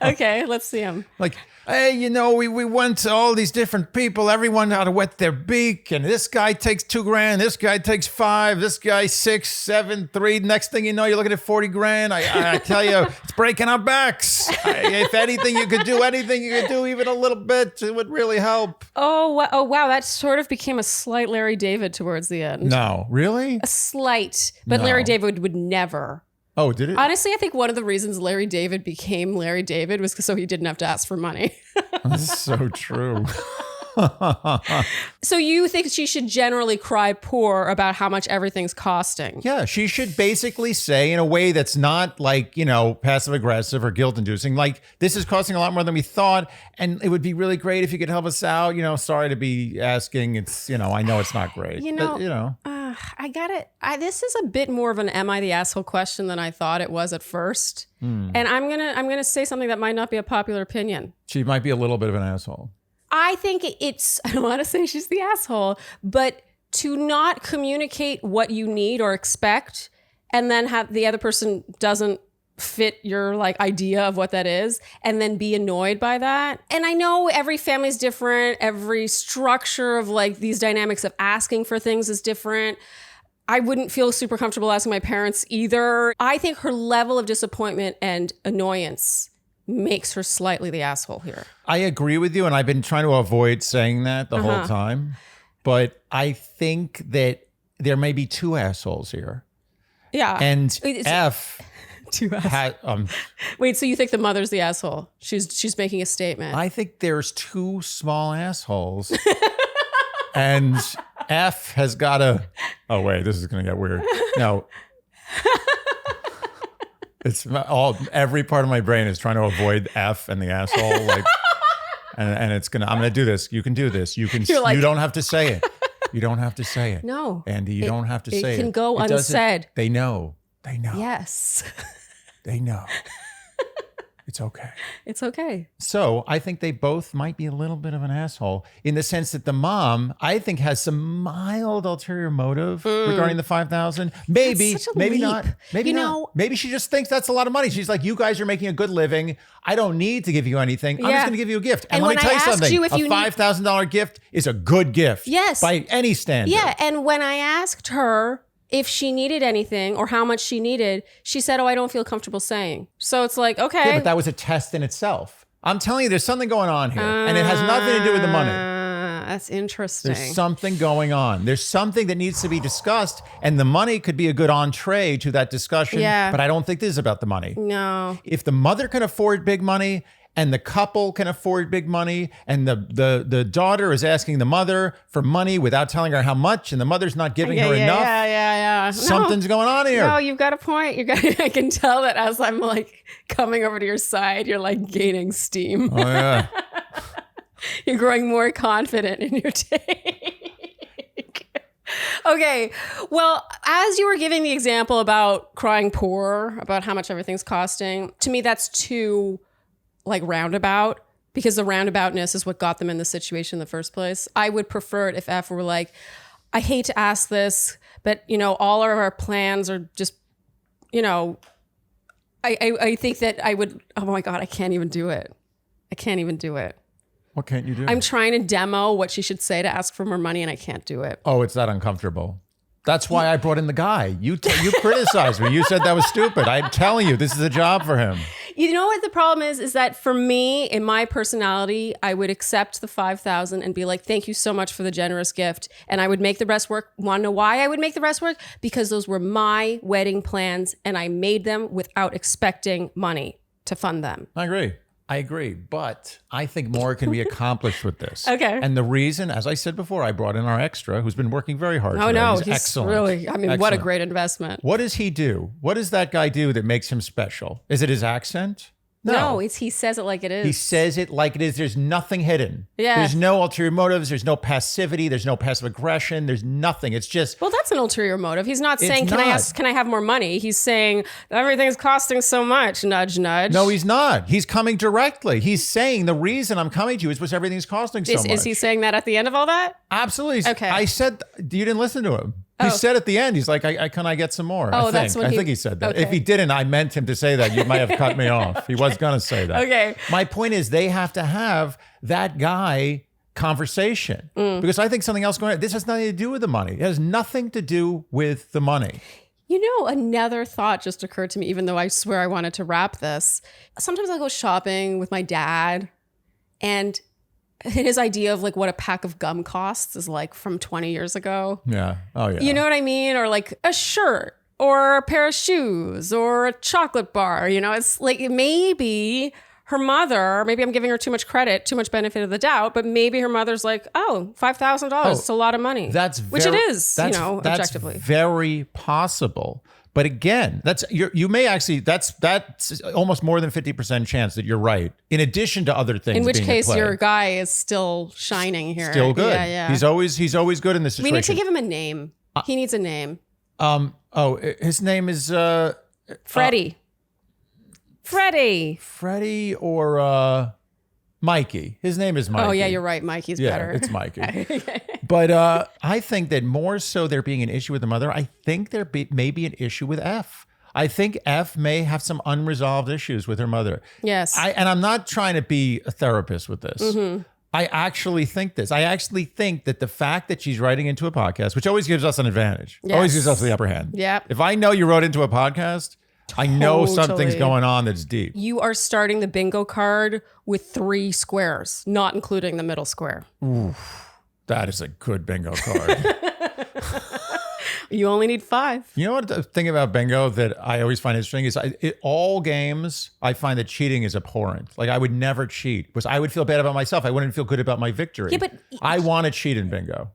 Okay, let's see him. Like, hey, we went to all these different people. Everyone had to wet their beak. And this guy takes $2,000. This guy takes $5,000. This guy 6, 7, 3. Next thing you know, you're looking at $40,000. I tell you, it's breaking our backs. If anything you could do, even a little bit, it would really help. Oh, wow. That sort of became a slight Larry David towards the end. No, really? A slight. But No. Larry David would never. Oh, did it? Honestly, I think one of the reasons Larry David became Larry David was so he didn't have to ask for money. This is so true. So you think she should generally cry poor about how much everything's costing? Yeah, she should basically say in a way that's not like, passive aggressive or guilt inducing, like, this is costing a lot more than we thought. And it would be really great if you could help us out. Sorry to be asking. It's, I know it's not great. I got it. This is a bit more of an am I the asshole question than I thought it was at first. And I'm gonna say something that might not be a popular opinion. She might be a little bit of an asshole. I think I don't want to say she's the asshole, but to not communicate what you need or expect and then have the other person doesn't fit your idea of what that is and then be annoyed by that. And I know every family's different. Every structure of these dynamics of asking for things is different. I wouldn't feel super comfortable asking my parents either. I think her level of disappointment and annoyance makes her slightly the asshole here. I agree with you, and I've been trying to avoid saying that the whole time. But I think that there may be two assholes here. Yeah. And F... Two assholes. Wait, so you think the mother's the asshole? She's making a statement. I think there's two small assholes. And F has got to... Oh, wait, this is going to get weird. No. It's every part of my brain is trying to avoid F and the asshole, and I'm gonna do this. You can do this. You don't have to say it. You don't have to say it. No, Andy, you don't have to say it. It can go unsaid. They know. Yes. They know. It's okay. It's okay. So I think they both might be a little bit of an asshole in the sense that the mom, I think, has some mild ulterior motive regarding the $5,000. Maybe not. Maybe not. Maybe she just thinks that's a lot of money. She's like, you guys are making a good living. I don't need to give you anything. I'm just going to give you a gift. And let me tell you something. A $5,000 gift is a good gift. Yes. By any standard. Yeah. And when I asked her if she needed anything or how much she needed, she said, I don't feel comfortable saying. So it's like, okay. Yeah, but that was a test in itself. I'm telling you, there's something going on here. And it has nothing to do with the money. That's interesting. There's something going on. There's something that needs to be discussed. And the money could be a good entree to that discussion. Yeah. But I don't think this is about the money. No. If the mother can afford big money, and the couple can afford big money, and the daughter is asking the mother for money without telling her how much, and the mother's not giving her enough. Yeah. Something's going on here. No, you've got a point. I can tell that as I'm coming over to your side, you're gaining steam. Oh yeah. You're growing more confident in your take. Okay. Well, as you were giving the example about crying poor, about how much everything's costing, to me that's too roundabout, because the roundaboutness is what got them in the situation in the first place. I would prefer it if F were I hate to ask this, but all of our plans are just, I think that I would, oh my God, I can't even do it. What can't you do? I'm trying to demo what she should say to ask for more money and I can't do it. Oh, it's that uncomfortable. That's why I brought in the guy. You criticized me. You said that was stupid. I'm telling you, this is a job for him. You know what the problem is that for me, in my personality, I would accept the $5,000 and be like, thank you so much for the generous gift. And I would make the rest work. Want to know why I would make the rest work? Because those were my wedding plans and I made them without expecting money to fund them. I agree, but I think more can be accomplished with this. Okay. And the reason, as I said before, I brought in our extra who's been working very hard today. No, he's excellent. Really, excellent. What a great investment. What does he do? What does that guy do that makes him special? Is it his accent? No, he says it like it is. He says it like it is. There's nothing hidden. Yeah. There's no ulterior motives. There's no passivity. There's no passive aggression. There's nothing. It's just... Well, that's an ulterior motive. He's not saying, can I have more money? He's saying, everything's costing so much. Nudge, nudge. No, he's not. He's coming directly. He's saying the reason I'm coming to you is because everything's costing so much. Is he saying that at the end of all that? Absolutely. Okay. I said, you didn't listen to him. He said at the end, he's like, can I get some more? Oh, I think he said that. Okay. If he didn't, I meant him to say that. You might have cut me off. He was going to say that. Okay. My point is they have to have that guy conversation because I think something else going on. This has nothing to do with the money. It has nothing to do with the money. Another thought just occurred to me, even though I swear I wanted to wrap this. Sometimes I'll go shopping with my dad and his idea of what a pack of gum costs is from 20 years ago. Yeah. Oh, yeah. You know what I mean? Or a shirt or a pair of shoes or a chocolate bar. It's maybe her mother, maybe I'm giving her too much credit, too much benefit of the doubt, but maybe her mother's like, oh, $5,000, it's a lot of money. Which it is, objectively. That's very possible. But again, that's almost more than 50% chance that you're right. In addition to other things, in which case your guy is still shining here. Still good. Yeah. He's always good in this situation. We need to give him a name. He needs a name. His name is Freddie. Freddie or Mikey. His name is Mikey. Oh yeah, you're right. Mikey's better. It's Mikey. But I think that more so there being an issue with the mother, I think there may be an issue with F. I think F may have some unresolved issues with her mother. Yes. And I'm not trying to be a therapist with this. Mm-hmm. I actually think this. I actually think that the fact that she's writing into a podcast, which always gives us an advantage, always gives us the upper hand. Yep. If I know you wrote into a podcast, I know something's going on that's deep. You are starting the bingo card with 3 squares, not including the middle square. Ooh, that is a good bingo card. You only need 5. You know what the thing about bingo that I always find interesting is all games, I find that cheating is abhorrent. Like I would never cheat because I would feel bad about myself. I wouldn't feel good about my victory. Yeah, but I want to cheat in bingo.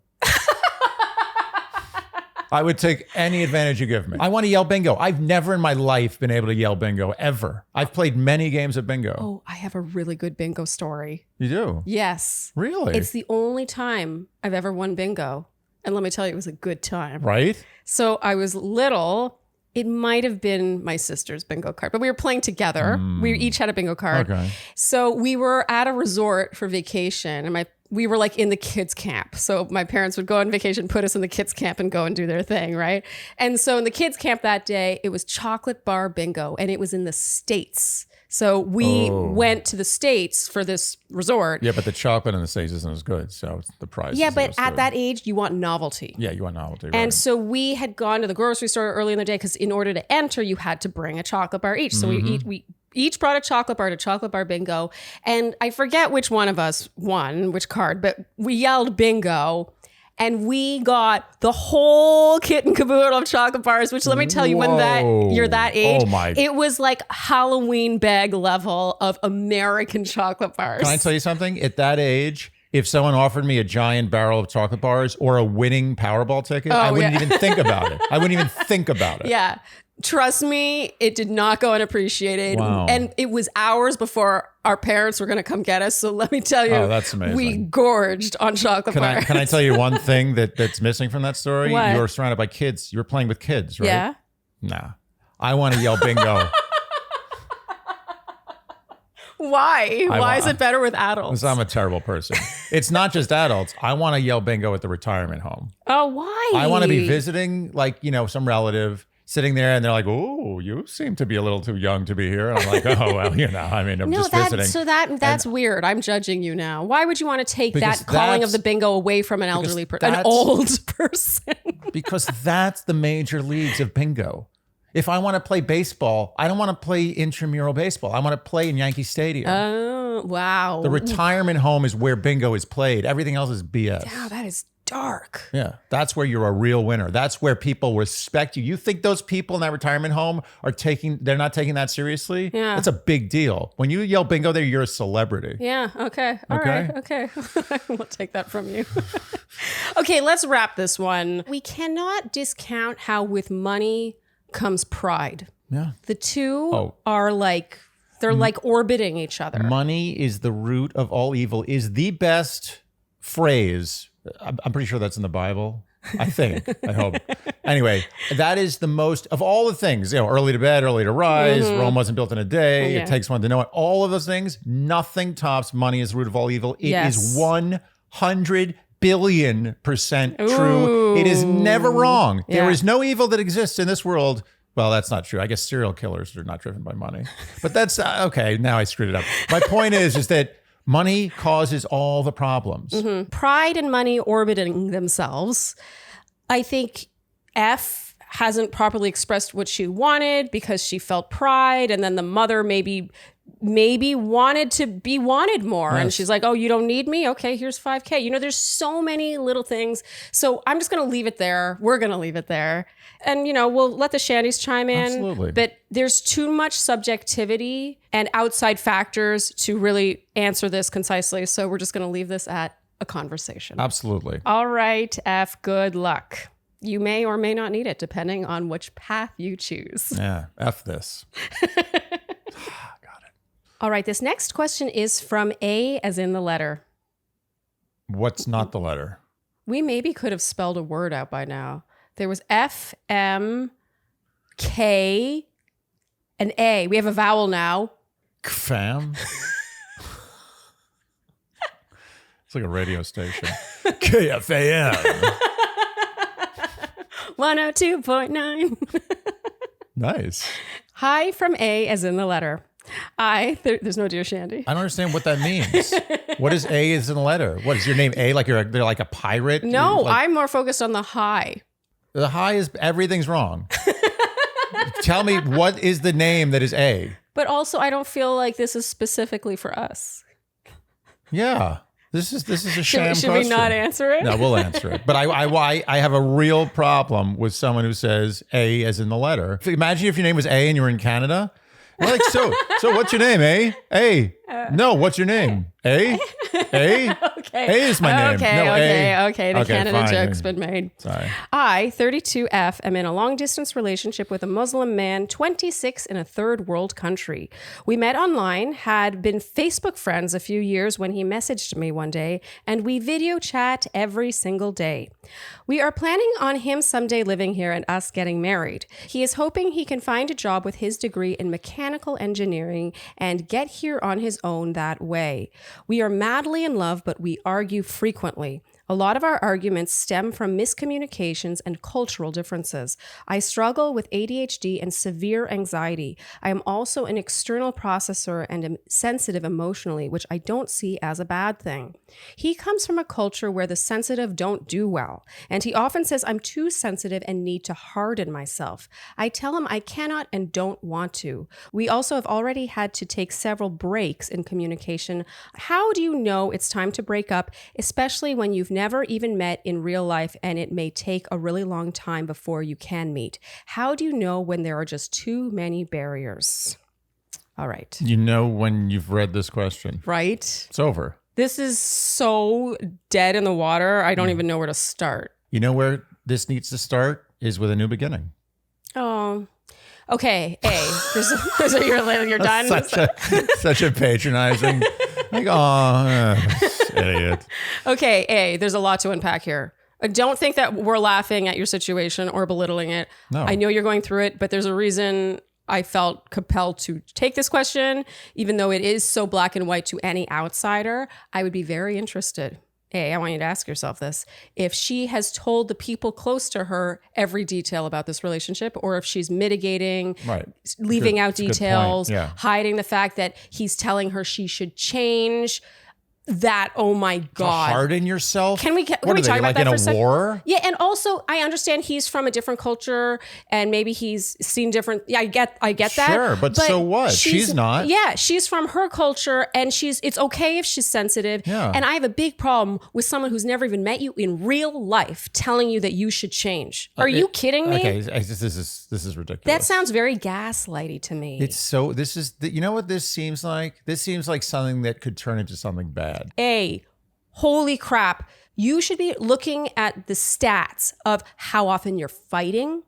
I would take any advantage you give me. I want to yell bingo. I've never in my life been able to yell bingo, ever. I've played many games of bingo. Oh, I have a really good bingo story. You do? Yes. Really? It's the only time I've ever won bingo. And let me tell you, it was a good time. Right? So I was little. It might have been my sister's bingo card, but we were playing together. We each had a bingo card. Okay. So we were at a resort for vacation, and we were like in the kids' camp. So my parents would go on vacation, put us in the kids' camp and go and do their thing, right? And so in the kids' camp that day, it was chocolate bar bingo, and it was in the States. So we went to the States for this resort. Yeah, but the chocolate in the States isn't as good, so the price Yeah, isn't but as at good. that age, you want novelty. Yeah, you want novelty, right? And so we had gone to the grocery store early in the day because in order to enter, you had to bring a chocolate bar each. So we each brought a chocolate bar to chocolate bar bingo. And I forget which one of us won, which card, but we yelled bingo. And we got the whole kit and caboodle of chocolate bars, which let me tell you, when you're that age, it was like Halloween bag level of American chocolate bars. Can I tell you something? At that age, if someone offered me a giant barrel of chocolate bars or a winning Powerball ticket, I wouldn't even think about it. I wouldn't even think about it. Yeah. Trust me, it did not go unappreciated. Wow. And it was hours before our parents were going to come get us. So let me tell you, that's amazing. We gorged on chocolate bars. Can I tell you one thing that's missing from that story? What? You were surrounded by kids. You were playing with kids, right? Yeah. Nah. I want to yell bingo. Why? Why is it better with adults? Because I'm a terrible person. It's not just adults. I want to yell bingo at the retirement home. Oh, why? I want to be visiting, some relative sitting there, and they're like, "Oh, you seem to be a little too young to be here." And I'm like, "Oh, well, I'm just visiting." So that's weird. I'm judging you now. Why would you want to take that calling of the bingo away from an elderly person, an old person? Because that's the major leagues of bingo. If I want to play baseball, I don't want to play intramural baseball. I want to play in Yankee Stadium. Oh, wow. The retirement home is where bingo is played. Everything else is BS. Yeah, that is dark. Yeah, that's where you're a real winner. That's where people respect you. You think those people in that retirement home they're not taking that seriously? Yeah. That's a big deal. When you yell bingo there, you're a celebrity. Yeah, okay. All right, okay. We'll take that from you. Okay, let's wrap this one. We cannot discount how with money comes pride. Yeah. The two are they're like orbiting each other. Money is the root of all evil is the best phrase. I'm pretty sure that's in the Bible. I think. I hope. Anyway, that is the most of all the things, early to bed, early to rise. Rome wasn't built in a day. Yeah. It takes one to know it. All of those things, nothing tops money is the root of all evil. It is 100 billion% true. It is never wrong. Yeah. There is no evil that exists in this world. Well, that's not true. I guess serial killers are not driven by money. But that's okay. Now I screwed it up. My point is that money causes all the problems. Pride and money orbiting themselves. I think F hasn't properly expressed what she wanted because she felt pride, and then the mother maybe wanted to be wanted more. Yes. And she's like, oh, you don't need me? Okay, here's $5,000. You know, there's so many little things. So I'm just going to leave it there. We're going to leave it there. And, you know, we'll let the Shandys chime in. Absolutely. But there's too much subjectivity and outside factors to really answer this concisely. So we're just going to leave this at a conversation. Absolutely. All right, F, good luck. You may or may not need it, depending on which path you choose. Yeah, F this. All right, this next question is from A as in the letter. What's not the letter? We maybe could have spelled a word out by now. There was F, M, K, and A. We have a vowel now. Fam? It's like a radio station. KFAM. 102.9. Nice. Hi from A as in the letter. There's no Dear Shandy. I don't understand what that means. What is A is in the letter? What is your name A? Like they're like a pirate? No, like, I'm more focused on the hi. The hi is everything's wrong. Tell me what is the name that is A? But also I don't feel like this is specifically for us. Yeah. This is a sham Should question. we not answer it? No, we'll answer it. But I have a real problem with someone who says A as in the letter. Imagine if your name was A and you were in Canada. We're like, so what's your name, A? A. No, what's your name? A? A? Okay. A is my name. Okay. The Canada fine. joke's been made. Sorry. I, 32F, am in a long-distance relationship with a Muslim man, 26, in a third world country. We met online, had been Facebook friends a few years when he messaged me one day, and we video chat every single day. We are planning on him someday living here and us getting married. He is hoping he can find a job with his degree in mechanical engineering and get here on his own that way. We are madly in love, but we argue frequently. A lot of our arguments stem from miscommunications and cultural differences. I struggle with ADHD and severe anxiety. I am also an external processor and am sensitive emotionally, which I don't see as a bad thing. He comes from a culture where the sensitive don't do well, and he often says I'm too sensitive and need to harden myself. I tell him I cannot and don't want to. We also have already had to take several breaks in communication. How do you know it's time to break up, especially when you've never even met in real life and it may take a really long time before you can meet? How do you know when there are just too many barriers? All right. You know when you've read this question. Right? It's over. This is so dead in the water. I don't even know where to start. You know where this needs to start is with a new beginning. Oh, okay. A. You're done. Such a patronizing. Like, oh, idiot. Okay, A, there's a lot to unpack here. I don't think that we're laughing at your situation or belittling it. No. I know you're going through it, but there's a reason I felt compelled to take this question, even though it is so black and white to any outsider. I would be very interested. A, I want you to ask yourself this. If she has told the people close to her every detail about this relationship, or if she's mitigating, right, leaving out details, yeah, hiding the fact that he's telling her she should change. That, oh my God. To harden yourself? Can we talk about like that in for a a second? war? Yeah, and also I understand he's from a different culture and maybe he's seen different. Yeah, I get that. Sure, but so what? She's not. Yeah, she's from her culture and it's okay if she's sensitive. Yeah. And I have a big problem with someone who's never even met you in real life telling you that you should change. Are you kidding me? Okay, this is ridiculous. That sounds very gaslighty to me. It's so, you know what this seems like? This seems like something that could turn into something bad. A, holy crap. You should be looking at the stats of how often you're fighting.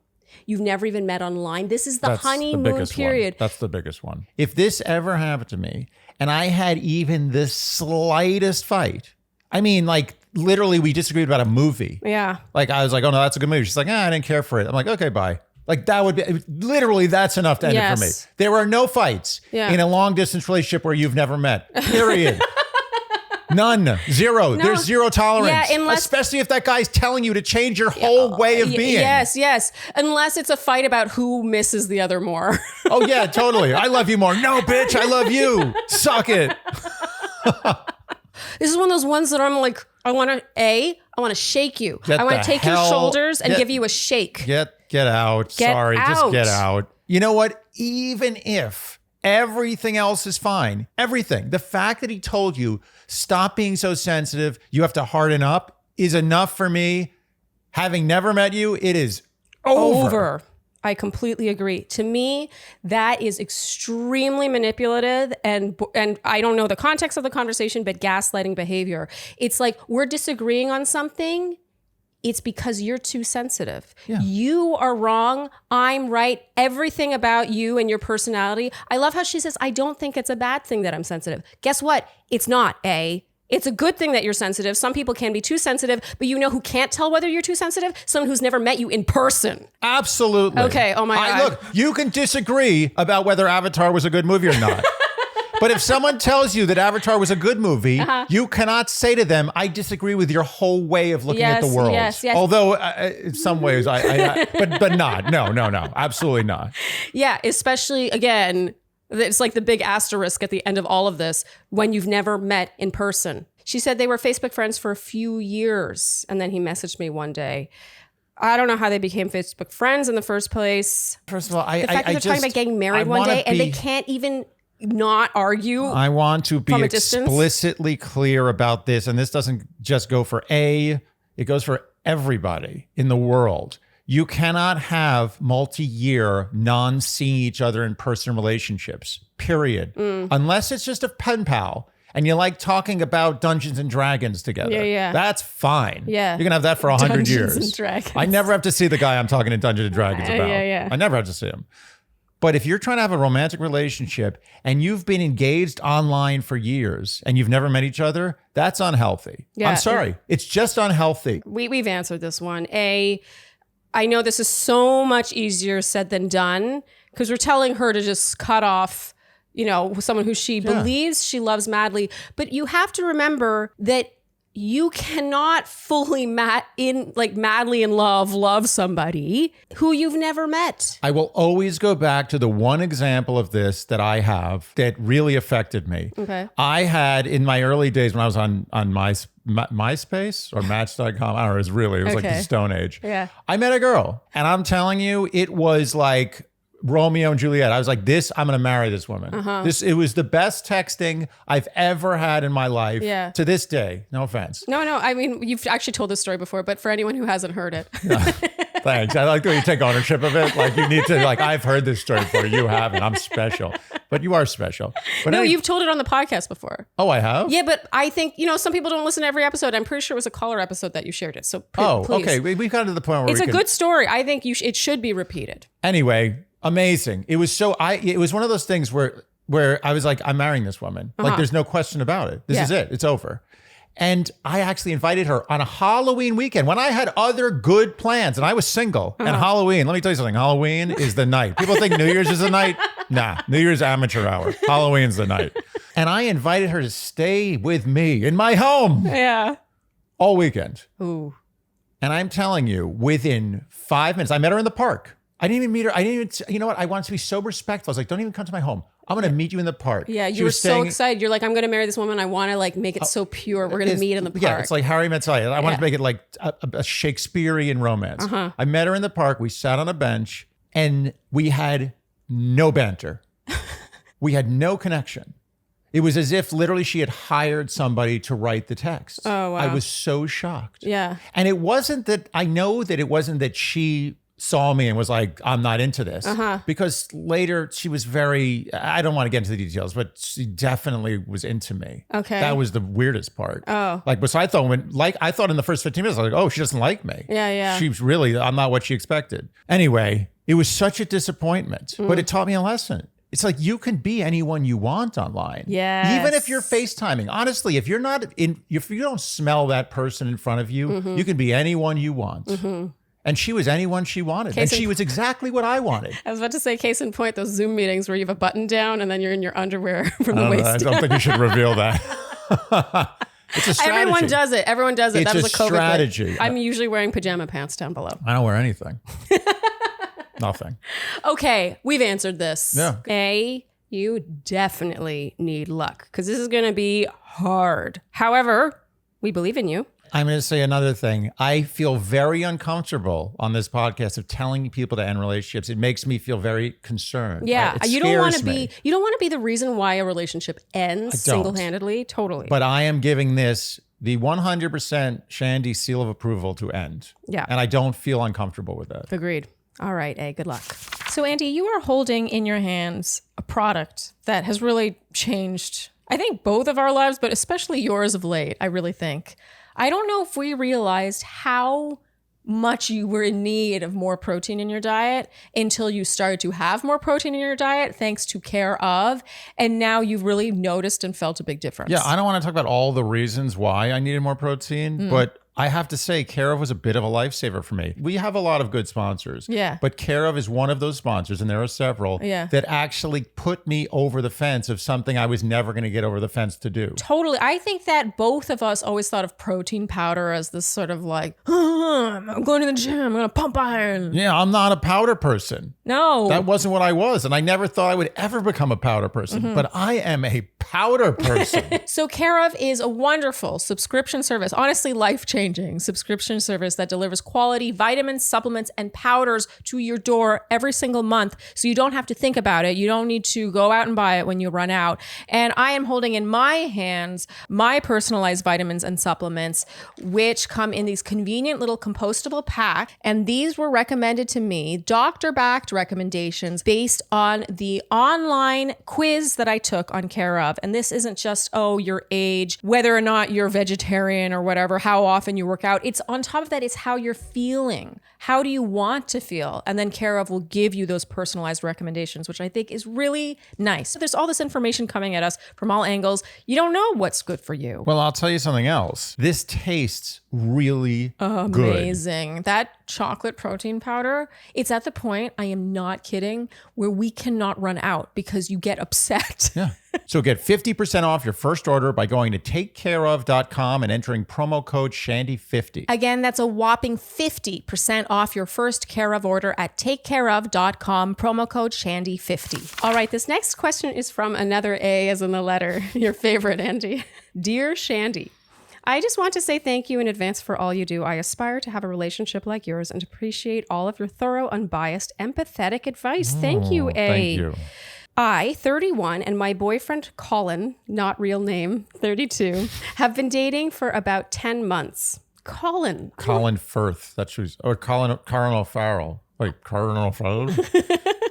You've never even met online. This is the honeymoon period. That's the biggest one. If this ever happened to me and I had even the slightest fight, I mean, like literally we disagreed about a movie. Yeah. Like I was like, oh no, that's a good movie. She's like, I didn't care for it. I'm like, okay, bye. Like that would be literally that's enough to end it for me. There are no fights in a long distance relationship where you've never met. Period. None. Zero. No. There's zero tolerance. Yeah, especially if that guy's telling you to change your whole way of being. Yes. Unless it's a fight about who misses the other more. Oh, yeah, totally. I love you more. No, bitch, I love you. Suck it. This is one of those ones that I'm like, I want to, A, I want to shake you. Get I want the to take your hell- shoulders and get- give you a shake. Get out. Get Sorry, out. just get out. You know what? Even if everything else is fine, everything, the fact that he told you, stop being so sensitive, you have to harden up, is enough for me. Having never met you, it is over. I completely agree. To me, that is extremely manipulative, and I don't know the context of the conversation, but gaslighting behavior. It's like we're disagreeing on something. It's because you're too sensitive. Yeah. You are wrong. I'm right. Everything about you and your personality. I love how she says, I don't think it's a bad thing that I'm sensitive. Guess what? It's not, It's a good thing that you're sensitive. Some people can be too sensitive, but you know who can't tell whether you're too sensitive? Someone who's never met you in person. Absolutely. Okay. Oh my God. Look, you can disagree about whether Avatar was a good movie or not. But if someone tells you that Avatar was a good movie, you cannot say to them, I disagree with your whole way of looking at the world. Yes. Although in some ways, but not. No, absolutely not. Yeah, especially, again, it's like the big asterisk at the end of all of this, when you've never met in person. She said they were Facebook friends for a few years, and then he messaged me one day. I don't know how they became Facebook friends in the first place. First of all, the fact that they're talking about getting married one day, and they can't even not argue. I want to be explicitly clear about this, and this doesn't just go for it goes for everybody in the world. You cannot have multi-year non-seeing each other in person relationships, period. Unless it's just a pen pal and you like talking about Dungeons and Dragons together. Yeah. That's fine. Yeah. You can have that for 100 years. Dungeons and Dragons. I never have to see the guy I'm talking to Dungeons and Dragons about. Yeah. I never have to see him. But if you're trying to have a romantic relationship and you've been engaged online for years and you've never met each other, that's unhealthy. Yeah. I'm sorry. It's just unhealthy. We've answered this one. I know this is so much easier said than done, because we're telling her to just cut off, someone who she believes she loves madly. But you have to remember that you cannot fully madly in love somebody who you've never met. I will always go back to the one example of this that I have that really affected me. Okay. I had in my early days when I was on MySpace or Match.com. I don't know. It was like the Stone Age. Yeah. I met a girl, and I'm telling you, it was like Romeo and Juliet. I was like, I'm going to marry this woman. It was the best texting I've ever had in my life. Yeah. To this day. No offense. No. I mean, you've actually told this story before, but for anyone who hasn't heard it. Thanks. I like the way you take ownership of it. Like you need to, I've heard this story before. You haven't. I'm special. But you are special. But you've told it on the podcast before. Oh, I have? Yeah, but I think, some people don't listen to every episode. I'm pretty sure it was a caller episode that you shared it. So please. Okay. We've gotten to the point where it's a good story. I think it should be repeated. Anyway, amazing. It was it was one of those things where I was like, I'm marrying this woman. Like there's no question about it. This is it. It's over. And I actually invited her on a Halloween weekend when I had other good plans and I was single. And Halloween, let me tell you something. Halloween is the night. People think New Year's is the night. Nah, New Year's amateur hour. Halloween's the night. And I invited her to stay with me in my home. Yeah. All weekend. Ooh. And I'm telling you, within 5 minutes, I met her in the park. I didn't even meet her. You know what? I wanted to be so respectful. I was like, don't even come to my home. I'm going to meet you in the park. Yeah, you were so excited. You're like, I'm going to marry this woman. I want to make it so pure. We're going to meet in the park. Yeah, it's like Harry Met Sally. I wanted to make it like a Shakespearean romance. I met her in the park. We sat on a bench and we had no banter. We had no connection. It was as if literally she had hired somebody to write the text. Oh, wow. I was so shocked. Yeah. And it wasn't that, I know that it wasn't that she saw me and was like, I'm not into this. Because later she was I don't want to get into the details, but she definitely was into me. Okay. That was the weirdest part. Oh. So I thought in the first 15 minutes, I was like, oh, she doesn't like me. Yeah. I'm not what she expected. Anyway, it was such a disappointment, but it taught me a lesson. It's like you can be anyone you want online. Yes. Even if you're FaceTiming. Honestly, if you don't smell that person in front of you, you can be anyone you want. And she was anyone she wanted. And she was exactly what I wanted. I was about to say, case in point, those Zoom meetings where you have a button down and then you're in your underwear from the waist down. I don't think you should reveal that. It's a strategy. Everyone does it. It's that was a COVID strategy. thing. I'm usually wearing pajama pants down below. I don't wear anything. Nothing. Okay, we've answered this. Yeah. You definitely need luck because this is going to be hard. However, we believe in you. I'm going to say another thing. I feel very uncomfortable on this podcast of telling people to end relationships. It makes me feel very concerned. Yeah, It you don't want to scares me. be. You don't want to be the reason why a relationship ends single-handedly. Totally. But I am giving this the 100% Shandy seal of approval to end. Yeah. And I don't feel uncomfortable with that. Agreed. All right, A, good luck. So, Andy, you are holding in your hands a product that has really changed, I think, both of our lives, but especially yours of late, I really think. I don't know if we realized how much you were in need of more protein in your diet until you started to have more protein in your diet, thanks to Care of. And now you've really noticed and felt a big difference. Yeah, I don't want to talk about all the reasons why I needed more protein, but I have to say, Care of was a bit of a lifesaver for me. We have a lot of good sponsors. Yeah. But Care of is one of those sponsors, and there are several, that actually put me over the fence of something I was never going to get over the fence to do. Totally. I think that both of us always thought of protein powder as this sort of like, I'm going to the gym, I'm going to pump iron. Yeah, I'm not a powder person. No. That wasn't what I was, and I never thought I would ever become a powder person. But I am a powder person. So Care of is a wonderful subscription service, honestly life-changing subscription service that delivers quality vitamins, supplements, and powders to your door every single month. So you don't have to think about it. You don't need to go out and buy it when you run out. And I am holding in my hands my personalized vitamins and supplements, which come in these convenient little compostable packs. And these were recommended to me, doctor-backed recommendations based on the online quiz that I took on Care of. And this isn't just, your age, whether or not you're vegetarian or whatever, how often you work out. It's on top of that, it's how you're feeling. How do you want to feel? And then Care of will give you those personalized recommendations, which I think is really nice. There's all this information coming at us from all angles. You don't know what's good for you. Well, I'll tell you something else. This tastes really good. Amazing. That chocolate protein powder, it's at the point, I am not kidding, where we cannot run out because you get upset. Yeah. So get 50% off your first order by going to takecareof.com and entering promo code Shandy50. Again, that's a whopping 50% off your first Care of order at takecareof.com, promo code Shandy50. All right, this next question is from another A as in the letter, your favorite, Andy. Dear Shandy, I just want to say thank you in advance for all you do. I aspire to have a relationship like yours and appreciate all of your thorough, unbiased, empathetic advice. Thank you, A. Thank you. I, 31, and my boyfriend, Colin, not real name, 32, have been dating for about 10 months. Colin Firth. That's who's, or Colin O'Farrell. Wait, Colin O'Farrell?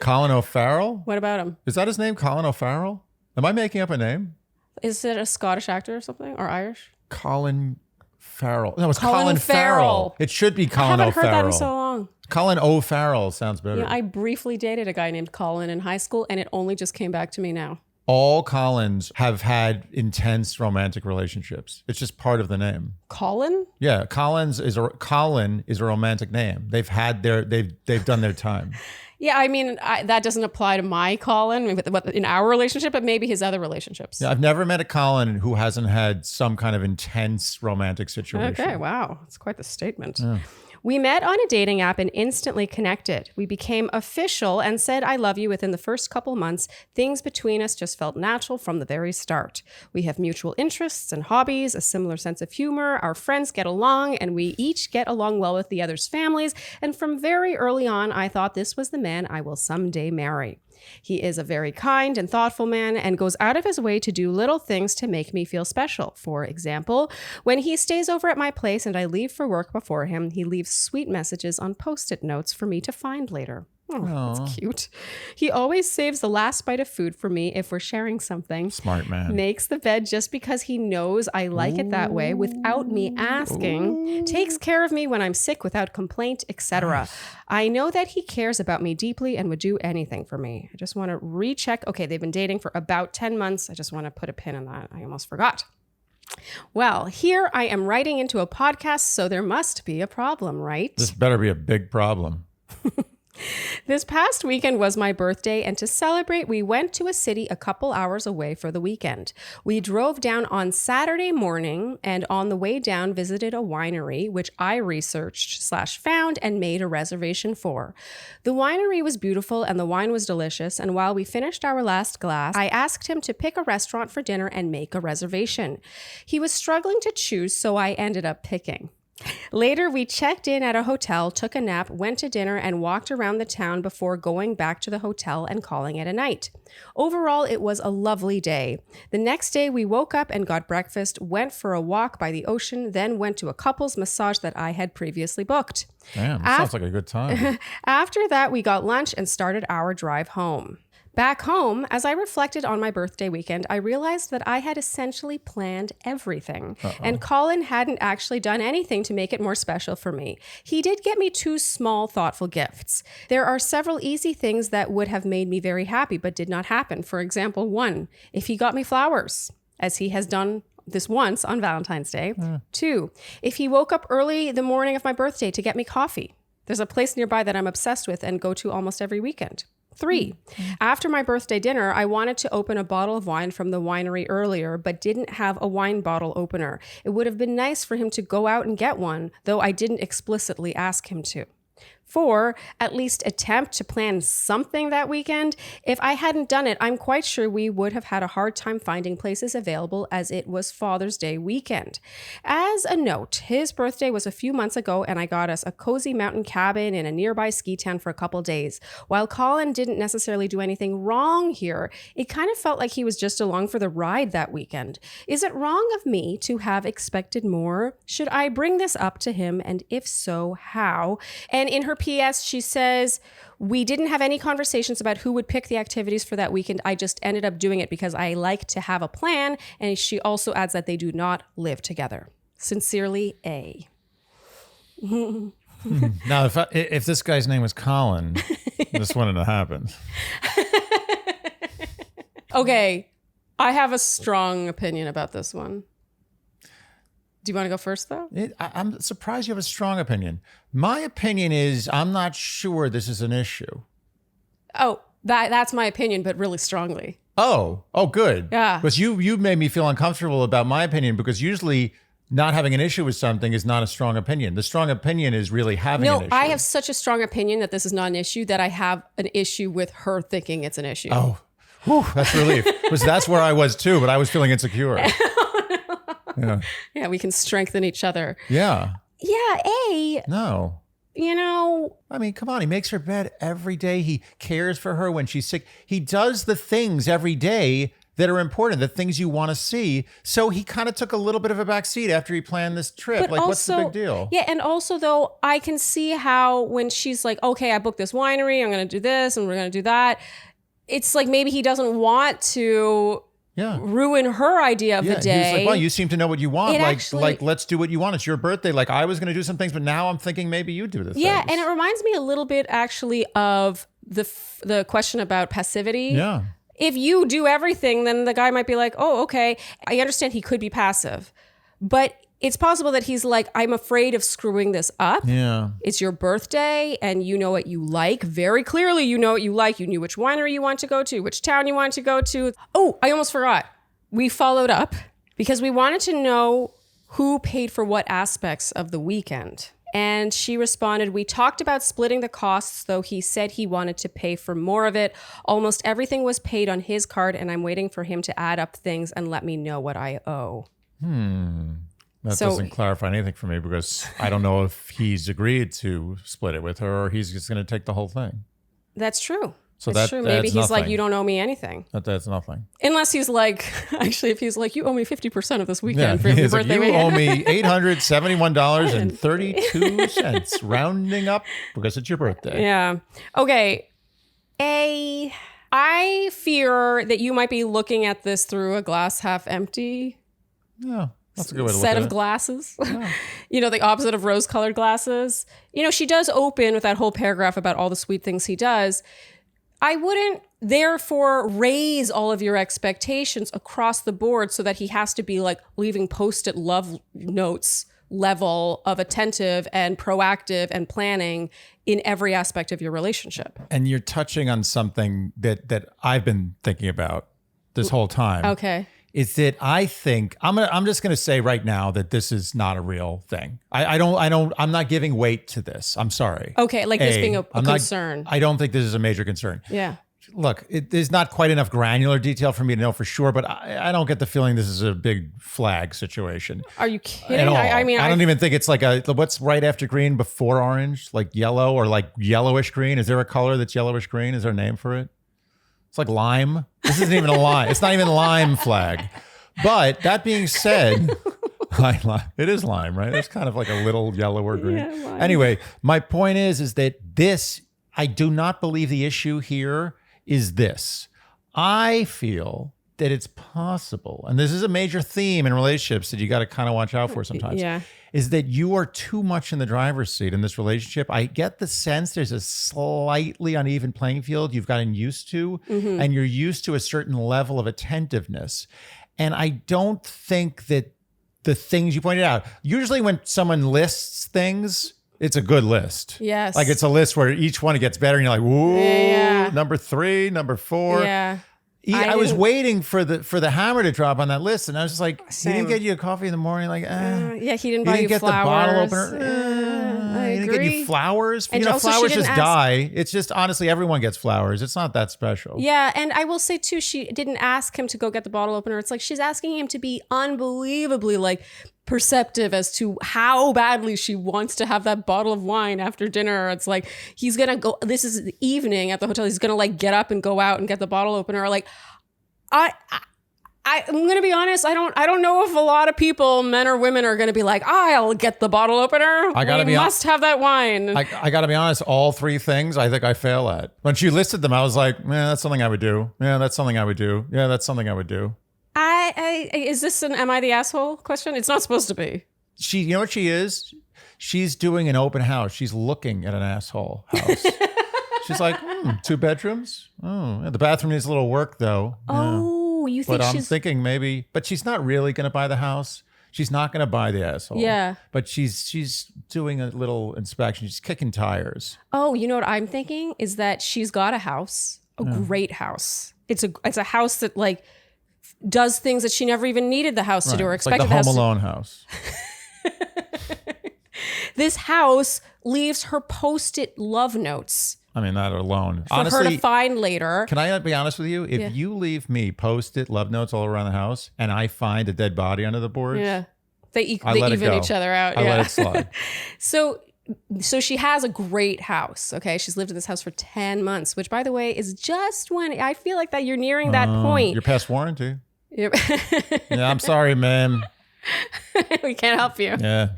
Colin O'Farrell? What about him? Is that his name, Colin O'Farrell? Am I making up a name? Is it a Scottish actor or something, or Irish? Colin Farrell. No, it's Colin Colin Farrell. Farrell. It should be Colin I haven't heard O'Farrell. that in so long. Colin O'Farrell sounds better. Yeah, I briefly dated a guy named Colin in high school, and it only just came back to me now. All Collins have had intense romantic relationships. It's just part of the name. Colin? Yeah, Colin is a romantic name. They've done their time. Yeah, I mean, that doesn't apply to my Colin in our relationship, but maybe his other relationships. Yeah, I've never met a Colin who hasn't had some kind of intense romantic situation. Okay, wow. That's quite the statement. Yeah. We met on a dating app and instantly connected. We became official and said I love you within the first couple months. Things between us just felt natural from the very start. We have mutual interests and hobbies, a similar sense of humor. Our friends get along, and we each get along well with the other's families. And from very early on, I thought this was the man I will someday marry. He is a very kind and thoughtful man and goes out of his way to do little things to make me feel special. For example, when he stays over at my place and I leave for work before him, he leaves sweet messages on Post-it notes for me to find later. Oh, that's cute. He always saves the last bite of food for me if we're sharing something. Smart man. Makes the bed just because he knows I like it that way without me asking. Takes care of me when I'm sick without complaint, etc. I know that he cares about me deeply and would do anything for me. I just want to recheck. Okay, they've been dating for about 10 months. I just want to put a pin in that. I almost forgot. Well, here I am writing into a podcast, so there must be a problem, right? This better be a big problem. This past weekend was my birthday, and to celebrate, we went to a city a couple hours away for the weekend. We drove down on Saturday morning, and on the way down visited a winery, which I researched/found and made a reservation for. The winery was beautiful and the wine was delicious, and while we finished our last glass, I asked him to pick a restaurant for dinner and make a reservation. He was struggling to choose, so I ended up picking. Later, we checked in at a hotel, took a nap, went to dinner, and walked around the town before going back to the hotel and calling it a night. Overall, it was a lovely day. The next day, we woke up and got breakfast, went for a walk by the ocean, then went to a couple's massage that I had previously booked. Damn, that sounds like a good time. After that, we got lunch and started our drive home. Back home, as I reflected on my birthday weekend, I realized that I had essentially planned everything. And Colin hadn't actually done anything to make it more special for me. He did get me 2 small, thoughtful gifts. There are several easy things that would have made me very happy, but did not happen. For example, 1, if he got me flowers, as he has done this once on Valentine's Day. 2, if he woke up early the morning of my birthday to get me coffee. There's a place nearby that I'm obsessed with and go to almost every weekend. 3, after my birthday dinner, I wanted to open a bottle of wine from the winery earlier, but didn't have a wine bottle opener. It would have been nice for him to go out and get one, though I didn't explicitly ask him to. 4, at least attempt to plan something that weekend. If I hadn't done it, I'm quite sure we would have had a hard time finding places available as it was Father's Day weekend. As a note, his birthday was a few months ago and I got us a cozy mountain cabin in a nearby ski town for a couple days. While Colin didn't necessarily do anything wrong here, it kind of felt like he was just along for the ride that weekend. Is it wrong of me to have expected more? Should I bring this up to him, and if so, how? And in her PS, she says, we didn't have any conversations about who would pick the activities for that weekend. I just ended up doing it because I like to have a plan. And she also adds that they do not live together. Sincerely, A. Now, if this guy's name was Colin, this wouldn't have happened. Okay, I have a strong opinion about this one. Do you want to go first, though? I'm surprised you have a strong opinion. My opinion is I'm not sure this is an issue. Oh, that's my opinion, but really strongly. Oh, good. Yeah. Because you made me feel uncomfortable about my opinion, because usually not having an issue with something is not a strong opinion. The strong opinion is really having an issue. No, I have such a strong opinion that this is not an issue that I have an issue with her thinking it's an issue. Oh, whew, that's relief. Because that's where I was too, but I was feeling insecure. Yeah, we can strengthen each other. Yeah. Yeah, No. you know, I mean, come on. He makes her bed every day. He cares for her when she's sick. He does the things every day that are important, the things you want to see. So he kind of took a little bit of a backseat after he planned this trip. but Like, also, what's the big deal? Yeah, and also though, I can see how when she's like, okay, I booked this winery, I'm going to do this and we're going to do that. It's like maybe he doesn't want to ruin her idea of the day. He's like, well, you seem to know what you want. It Like, let's do what you want. It's your birthday. Like, I was going to do some things, but now I'm thinking maybe you do the things. Yeah, and it reminds me a little bit actually of the question about passivity. Yeah. If you do everything, then the guy might be like, oh, okay. I understand he could be passive, but it's possible that he's like, I'm afraid of screwing this up. Yeah. It's your birthday and you know what you like. Very clearly, you know what you like. You knew which winery you want to go to, which town you want to go to. Oh, I almost forgot. We followed up because we wanted to know who paid for what aspects of the weekend. And she responded, we talked about splitting the costs, though he said he wanted to pay for more of it. Almost everything was paid on his card, and I'm waiting for him to add up things and let me know what I owe. That doesn't clarify anything for me, because I don't know if he's agreed to split it with her or he's just going to take the whole thing. That's true. So that's true. Maybe he's nothing. like, you don't owe me anything. That's nothing. Unless he's like, actually, if he's like, you owe me 50% of this weekend for your birthday. Like, you owe me $871.32, rounding up because it's your birthday. Yeah. Okay. I fear that you might be looking at this through a glass half empty. Yeah. That's a good way to look set at of it. glasses. You know, the opposite of rose-colored glasses. You know, she does open with that whole paragraph about all the sweet things he does. I wouldn't therefore raise all of your expectations across the board so that he has to be like leaving post-it love notes level of attentive and proactive and planning in every aspect of your relationship. And you're touching on something that I've been thinking about this whole time. Okay. Is that I think I'm just gonna say right now that this is not a real thing. I'm not giving weight to this. I'm sorry. Okay, like this being a I'm concern. I don't think this is a major concern. Yeah. Look, there's not quite enough granular detail for me to know for sure, but I don't get the feeling this is a big flag situation. Are you kidding? At all. I mean, I don't even think it's like what's right after green before orange, like yellow or like yellowish green. Is there a color that's yellowish green? Is there a name for it? It's like lime. This isn't even a lime. It's not even lime flag. But that being said, it is lime, right? It's kind of like a little yellow or green. Yeah, anyway, my point is that I do not believe the issue here is this. I feel that it's possible, and this is a major theme in relationships that you got to kind of watch out for sometimes, is that you are too much in the driver's seat in this relationship. I get the sense there's a slightly uneven playing field you've gotten used to, and you're used to a certain level of attentiveness. And I don't think that the things you pointed out, usually when someone lists things, it's a good list. Yes. Like it's a list where each one gets better and you're like, whoa, number 3, number 4. Yeah. I was waiting for the hammer to drop on that list, and I was just like, Same. he didn't get you a coffee in the morning, like, yeah, he didn't he buy didn't you get flowers. the bottle opener. I he didn't get you agree. flowers. And also she flowers didn't just ask- die. It's just honestly, everyone gets flowers. It's not that special. Yeah, and I will say too, she didn't ask him to go get the bottle opener. It's like she's asking him to be unbelievably like perceptive as to how badly she wants to have that bottle of wine after dinner. It's like he's gonna go. This is the evening at the hotel. He's gonna like get up and go out and get the bottle opener. Like I'm gonna be honest. I don't know if a lot of people, men or women, are gonna be like, I'll get the bottle opener. We must have that wine. I gotta be honest. All 3 things I think I fail at. When she listed them, I was like, yeah, that's something I would do. Yeah, that's something I would do. Yeah, that's something I would do. Is this an am I the asshole question? It's not supposed to be. You know what she is? She's doing an open house. She's looking at an asshole house. She's like, 2 bedrooms? Oh, yeah, the bathroom needs a little work though. Oh, you think But I'm she's thinking maybe, but she's not really going to buy the house. She's not going to buy the asshole. Yeah. But she's doing a little inspection. She's kicking tires. Oh, you know what I'm thinking is that she's got a house, a great house. It's a house that like does things that she never even needed the house to do or It's like expected the the Home house Alone house. This house leaves her post-it love notes I mean, that alone. for Honestly, her to find later. can I be honest with you? If you leave me Post-it love notes all around the house and I find a dead body under the boards, Yeah. They I let it even go. each other out. I yeah. let it slide. So she has a great house. Okay. She's lived in this house for 10 months, which by the way is just when I feel like that you're nearing that point. You're past warranty. Yep. Yeah, I'm sorry, man. We can't help you. Yeah.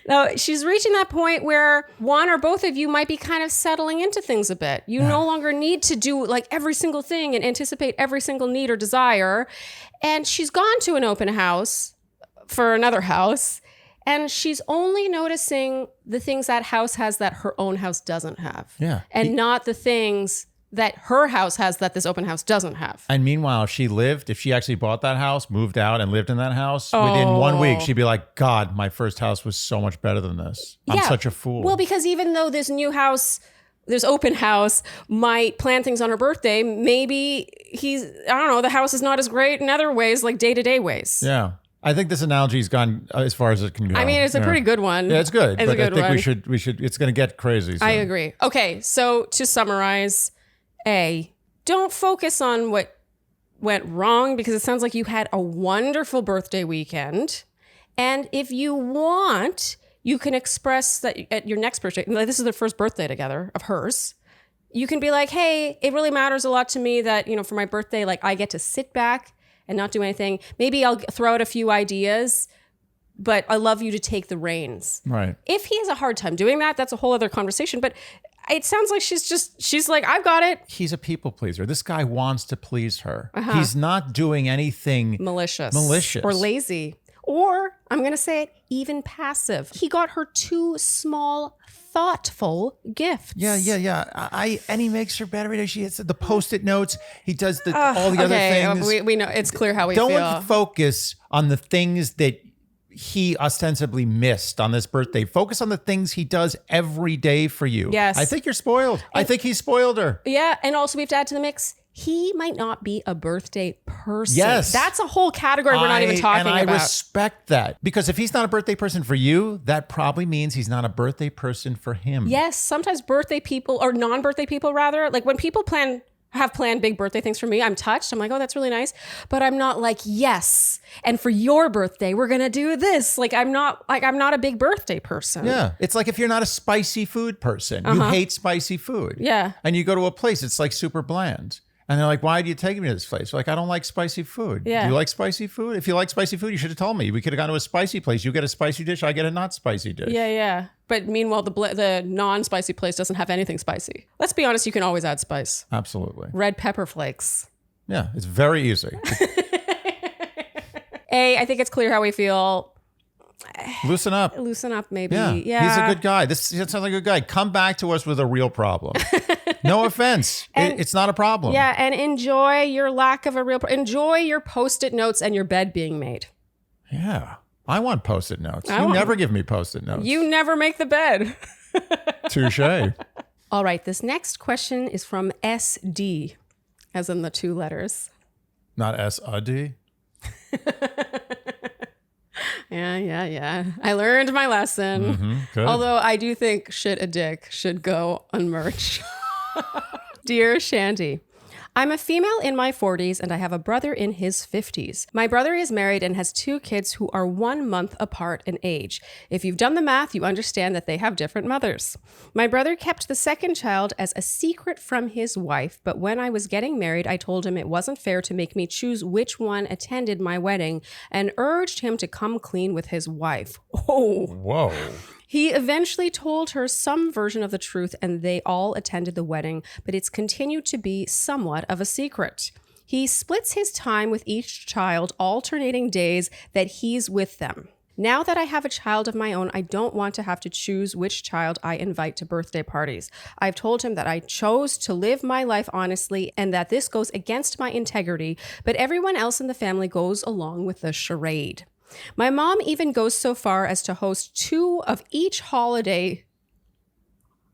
No, she's reaching that point where one or both of you might be kind of settling into things a bit. You no longer need to do like every single thing and anticipate every single need or desire. And she's gone to an open house for another house, and she's only noticing the things that house has that her own house doesn't have. Yeah. And not the things that her house has that this open house doesn't have. And meanwhile, if she actually bought that house, moved out and lived in that house, within 1 week, she'd be like, God, my first house was so much better than this. I'm such a fool. Well, because even though this new house, this open house might plan things on her birthday, maybe the house is not as great in other ways, like day-to-day ways. Yeah. I think this analogy's gone as far as it can go. I mean, it's a pretty good one. Yeah, it's good. It's but a good I think one. we should, it's going to get crazy. I agree. Okay, so to summarize, don't focus on what went wrong because it sounds like you had a wonderful birthday weekend. And if you want, you can express that at your next birthday. This is their first birthday together of hers. You can be like, hey, it really matters a lot to me that, for my birthday, like I get to sit back and not do anything. Maybe I'll throw out a few ideas, but I love you to take the reins. Right. If he has a hard time doing that, that's a whole other conversation. But it sounds like she's like, I've got it. He's a people pleaser. This guy wants to please her. He's not doing anything Malicious. Or lazy. Or, I'm going to say it, even passive. He got her 2 small, thoughtful gifts. Yeah. And he makes her better. She hits the Post-it notes. He does all the other things. We know it's clear how we feel. Don't focus on the things that he ostensibly missed on this birthday. Focus on the things he does every day for you. Yes. I think you're spoiled. I think he spoiled her. Yeah. And also we have to add to the mix, he might not be a birthday person. Yes. That's a whole category we're not even talking about. And I respect that. Because if he's not a birthday person for you, that probably means he's not a birthday person for him. Yes. Sometimes birthday people, or non-birthday people rather, like when people have planned big birthday things for me, I'm touched. I'm like, oh, that's really nice. But I'm not like, yes. And for your birthday, we're going to do this. I'm not a big birthday person. Yeah. It's like if you're not a spicy food person, you hate spicy food. Yeah. And you go to a place, it's like super bland. And they're like, why do you take me to this place? You're like, I don't like spicy food. Yeah. Do you like spicy food? If you like spicy food, you should have told me. We could have gone to a spicy place. You get a spicy dish, I get a not spicy dish. Yeah, yeah. But meanwhile, the non-spicy place doesn't have anything spicy. Let's be honest, you can always add spice. Absolutely. Red pepper flakes. Yeah, it's very easy. I think it's clear how we feel. Loosen up. Loosen up, maybe. Yeah. Yeah. He's a good guy. This sounds like a good guy. Come back to us with a real problem. No offense. It's not a problem. Yeah, and enjoy your lack of a real... enjoy your Post-it notes and your bed being made. Yeah. I want Post-it notes. You never give me Post-it notes. You never make the bed. Touche. All right, this next question is from SD, as in the 2 letters. Not S-A-D? Yeah. I learned my lesson. Good. Although I do think shit a dick should go unmerched. Dear Shandy, I'm a female in my 40s and I have a brother in his 50s. My brother is married and has 2 kids who are 1 month apart in age. If you've done the math, you understand that they have different mothers. My brother kept the second child as a secret from his wife, but when I was getting married, I told him it wasn't fair to make me choose which one attended my wedding and urged him to come clean with his wife. Oh. Whoa. He eventually told her some version of the truth and they all attended the wedding, but it's continued to be somewhat of a secret. He splits his time with each child, alternating days that he's with them. Now that I have a child of my own, I don't want to have to choose which child I invite to birthday parties. I've told him that I chose to live my life honestly and that this goes against my integrity, but everyone else in the family goes along with the charade. My mom even goes so far as to host 2 of each holiday.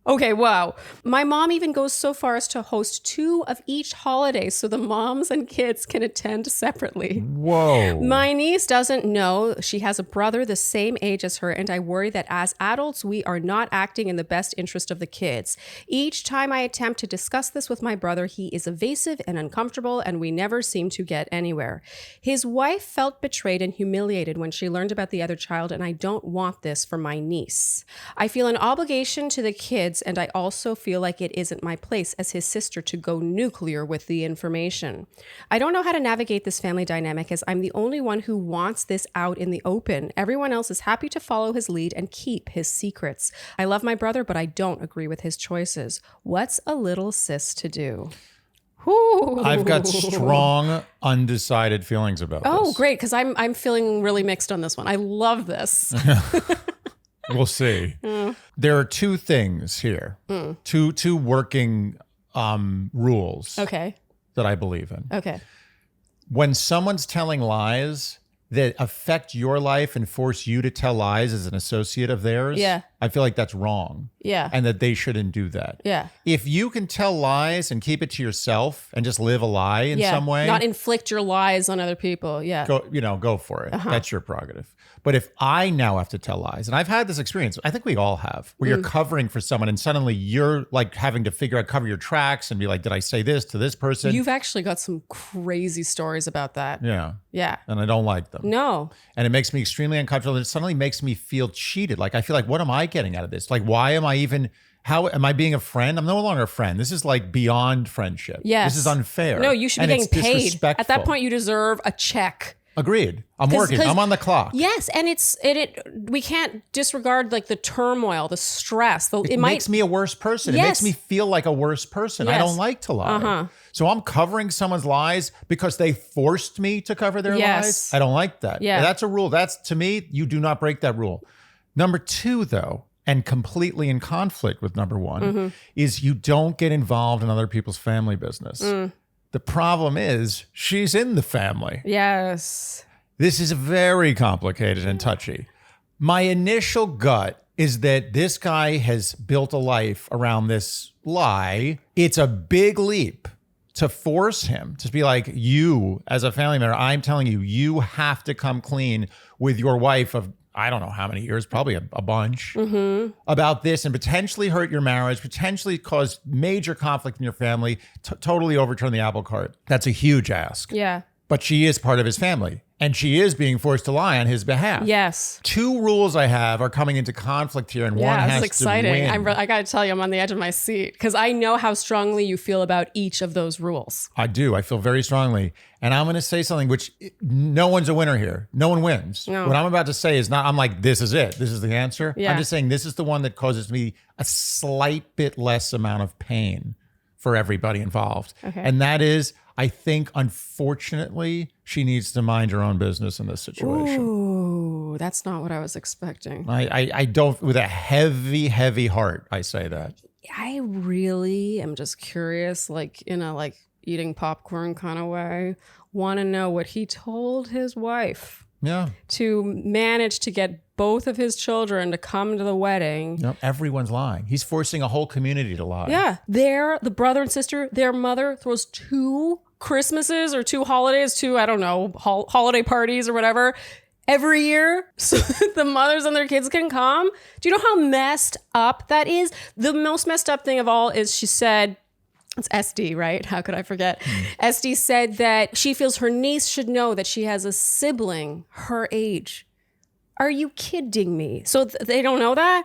Okay, wow. My mom even goes so far as to host 2 of each holiday so the moms and kids can attend separately. Whoa. My niece doesn't know she has a brother the same age as her, and I worry that as adults, we are not acting in the best interest of the kids. Each time I attempt to discuss this with my brother, he is evasive and uncomfortable, and we never seem to get anywhere. His wife felt betrayed and humiliated when she learned about the other child, and I don't want this for my niece. I feel an obligation to the kids, and I also feel like it isn't my place as his sister to go nuclear with the information. I don't know how to navigate this family dynamic as I'm the only one who wants this out in the open. Everyone else is happy to follow his lead and keep his secrets. I love my brother, but I don't agree with his choices. What's a little sis to do? Ooh. I've got strong, undecided feelings about this. Oh, great, because I'm feeling really mixed on this one. I love this. We'll see. There are 2 things here, two working rules Okay. that I believe in. Okay. When someone's telling lies that affect your life and force you to tell lies as an associate of theirs, Yeah. I feel like that's wrong. Yeah. And that they shouldn't do that. Yeah. If you can tell lies and keep it to yourself and just live a lie in some way, Not inflict your lies on other people. Yeah. go for it. That's your prerogative. But if I now have to tell lies, and I've had this experience, I think we all have, where you're covering for someone and suddenly you're like having to cover your tracks and be like, did I say this to this person? You've actually got some crazy stories about that. Yeah. Yeah. And I don't like them. No. And it makes me extremely uncomfortable. And it suddenly makes me feel cheated. Like, I feel like, what am I getting out of this? Like, why am I even, how am I being a friend? I'm no longer a friend. This is like beyond friendship. Yes. This is unfair. No, you should be And getting it's paid. disrespectful. At that point, you deserve a check. Agreed. I'm working. 'cause- I'm on the clock. Yes, and we can't disregard like the turmoil, the stress. It Makes me a worse person. It makes Yes. me feel like a worse person. I Yes. don't like to lie. So I'm covering someone's lies because they forced me to cover their Yes. lies. I don't like that. Yeah. That's a rule. That's, to me, you do not break that rule. Number 2, though, and completely in conflict with number 1, is you don't get involved in other people's family business. The problem is she's in the family. Yes. This is very complicated and touchy. My initial gut is that this guy has built a life around this lie. It's a big leap to force him to be like, you as a family member, I'm telling you, you have to come clean with your wife of, I don't know how many years, probably a bunch, about this and potentially hurt your marriage, potentially cause major conflict in your family, totally overturn the apple cart. That's a huge ask. Yeah. But she is part of his family. And she is being forced to lie on his behalf. Yes. 2 rules I have are coming into conflict here, and one has exciting. to win. I got to tell you, I'm on the edge of my seat because I know how strongly you feel about each of those rules. I do. I feel very strongly. And I'm going to say something which no one's a winner here. No one wins. No. What I'm about to say is not, I'm like, this is it. This is the answer. Yeah. I'm just saying this is the one that causes me a slight bit less amount of pain for everybody involved. Okay. And that is, I think, unfortunately, she needs to mind her own business in this situation. Ooh, that's not what I was expecting. I don't, with a heavy, heavy heart, I say that. I really am just curious, like in a like eating popcorn kind of way, want to know what he told his wife Yeah. to manage to get both of his children to come to the wedding. No, everyone's lying. He's forcing a whole community to lie. Yeah, the brother and sister, their mother throws 2 Christmases or 2 holidays, 2, I don't know, holiday parties or whatever every year so that the mothers and their kids can come. Do you know how messed up that is? The most messed up thing of all is she said, it's SD, right? How could I forget? SD said that she feels her niece should know that she has a sibling her age. Are you kidding me? So they don't know that?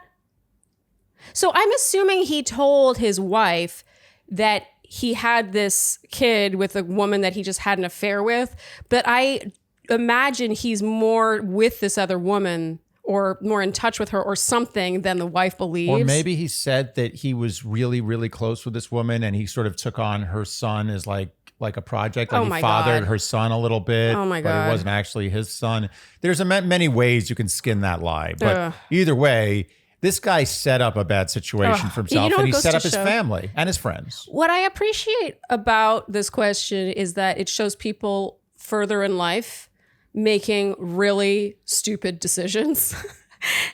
So I'm assuming he told his wife that he had this kid with a woman that he just had an affair with, but I imagine he's more with this other woman or more in touch with her or something than the wife believes. Or maybe he said that he was really, really close with this woman and he sort of took on her son as like a project. Like he fathered her son a little bit. Oh my But God. it wasn't actually his son. There's many ways you can skin that lie. But either way, this guy set up a bad situation for himself, You know, and it he goes set to up his show- family and his friends. What I appreciate about this question is that it shows people further in life making really stupid decisions.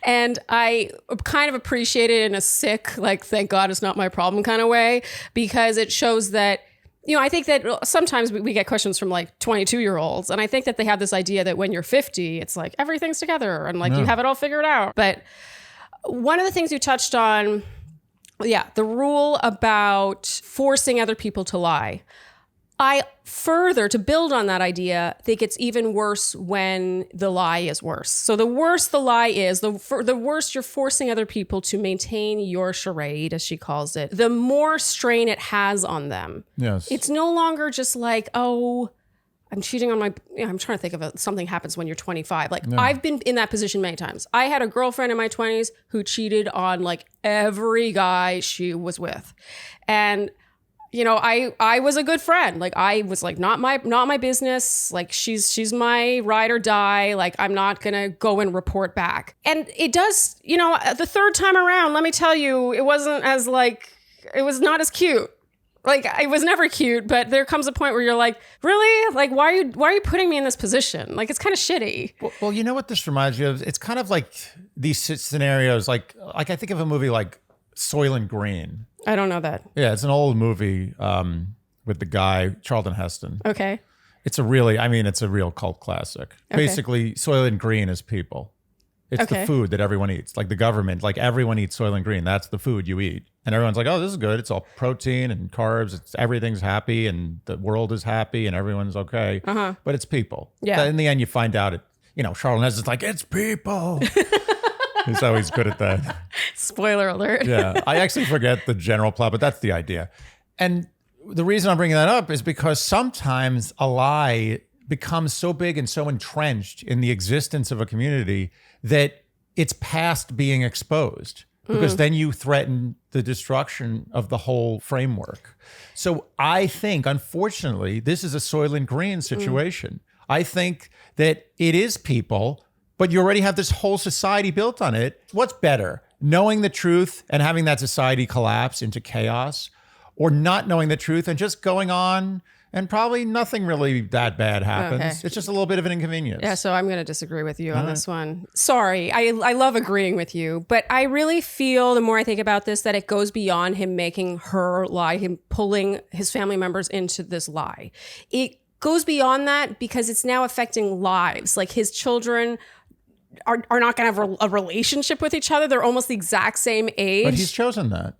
And I kind of appreciate it in a sick, like, thank God it's not my problem kind of way, because it shows that, you know, I think that sometimes we get questions from like 22-year-olds, and I think that they have this idea that when you're 50, it's like everything's together and like you have it all figured out. But one of the things you touched on, the rule about forcing other people to lie. I further, to build on that idea, think it's even worse when the lie is worse. So the worse the lie is, the worse you're forcing other people to maintain your charade, as she calls it, the more strain it has on them. Yes. It's no longer just like, oh, I'm cheating on my, I'm trying to think of something happens when you're 25. Like I've been in that position many times. I had a girlfriend in my 20s who cheated on like every guy she was with. And you know, I was a good friend. Like I was like, not my business. Like she's my ride or die. Like I'm not gonna go and report back. And it does, you know, the 3rd time around, let me tell you, it was not as cute. Like it was never cute, but there comes a point where you're like, really? Like why are you putting me in this position? Like it's kind of shitty. Well, you know what this reminds me of? It's kind of like these scenarios, like I think of a movie like Soylent Green. I don't know that. Yeah, it's an old movie with the guy, Charlton Heston. Okay. It's a real cult classic. Okay. Basically, Soylent Green is people. It's the Okay. food that everyone eats. Like the government, like everyone eats Soylent Green. That's the food you eat. And everyone's like, oh, this is good. It's all protein and carbs. Everything's happy and the world is happy and everyone's okay. But it's people. Yeah. In the end, you find out Charlton Heston's like, it's people. He's always good at that. Spoiler alert. Yeah. I actually forget the general plot, but that's the idea. And the reason I'm bringing that up is because sometimes a lie becomes so big and so entrenched in the existence of a community that it's past being exposed, because then you threaten the destruction of the whole framework. So I think, unfortunately, this is a Soylent Green situation. I think that it is people, but you already have this whole society built on it. What's better, knowing the truth and having that society collapse into chaos, or not knowing the truth and just going on and probably nothing really that bad happens. Okay. It's just a little bit of an inconvenience. Yeah, so I'm going to disagree with you on this one. Sorry, I love agreeing with you, but I really feel the more I think about this that it goes beyond him making her lie, him pulling his family members into this lie. It goes beyond that because it's now affecting lives. Like his children are not going to have a relationship with each other. They're almost the exact same age. But he's chosen that.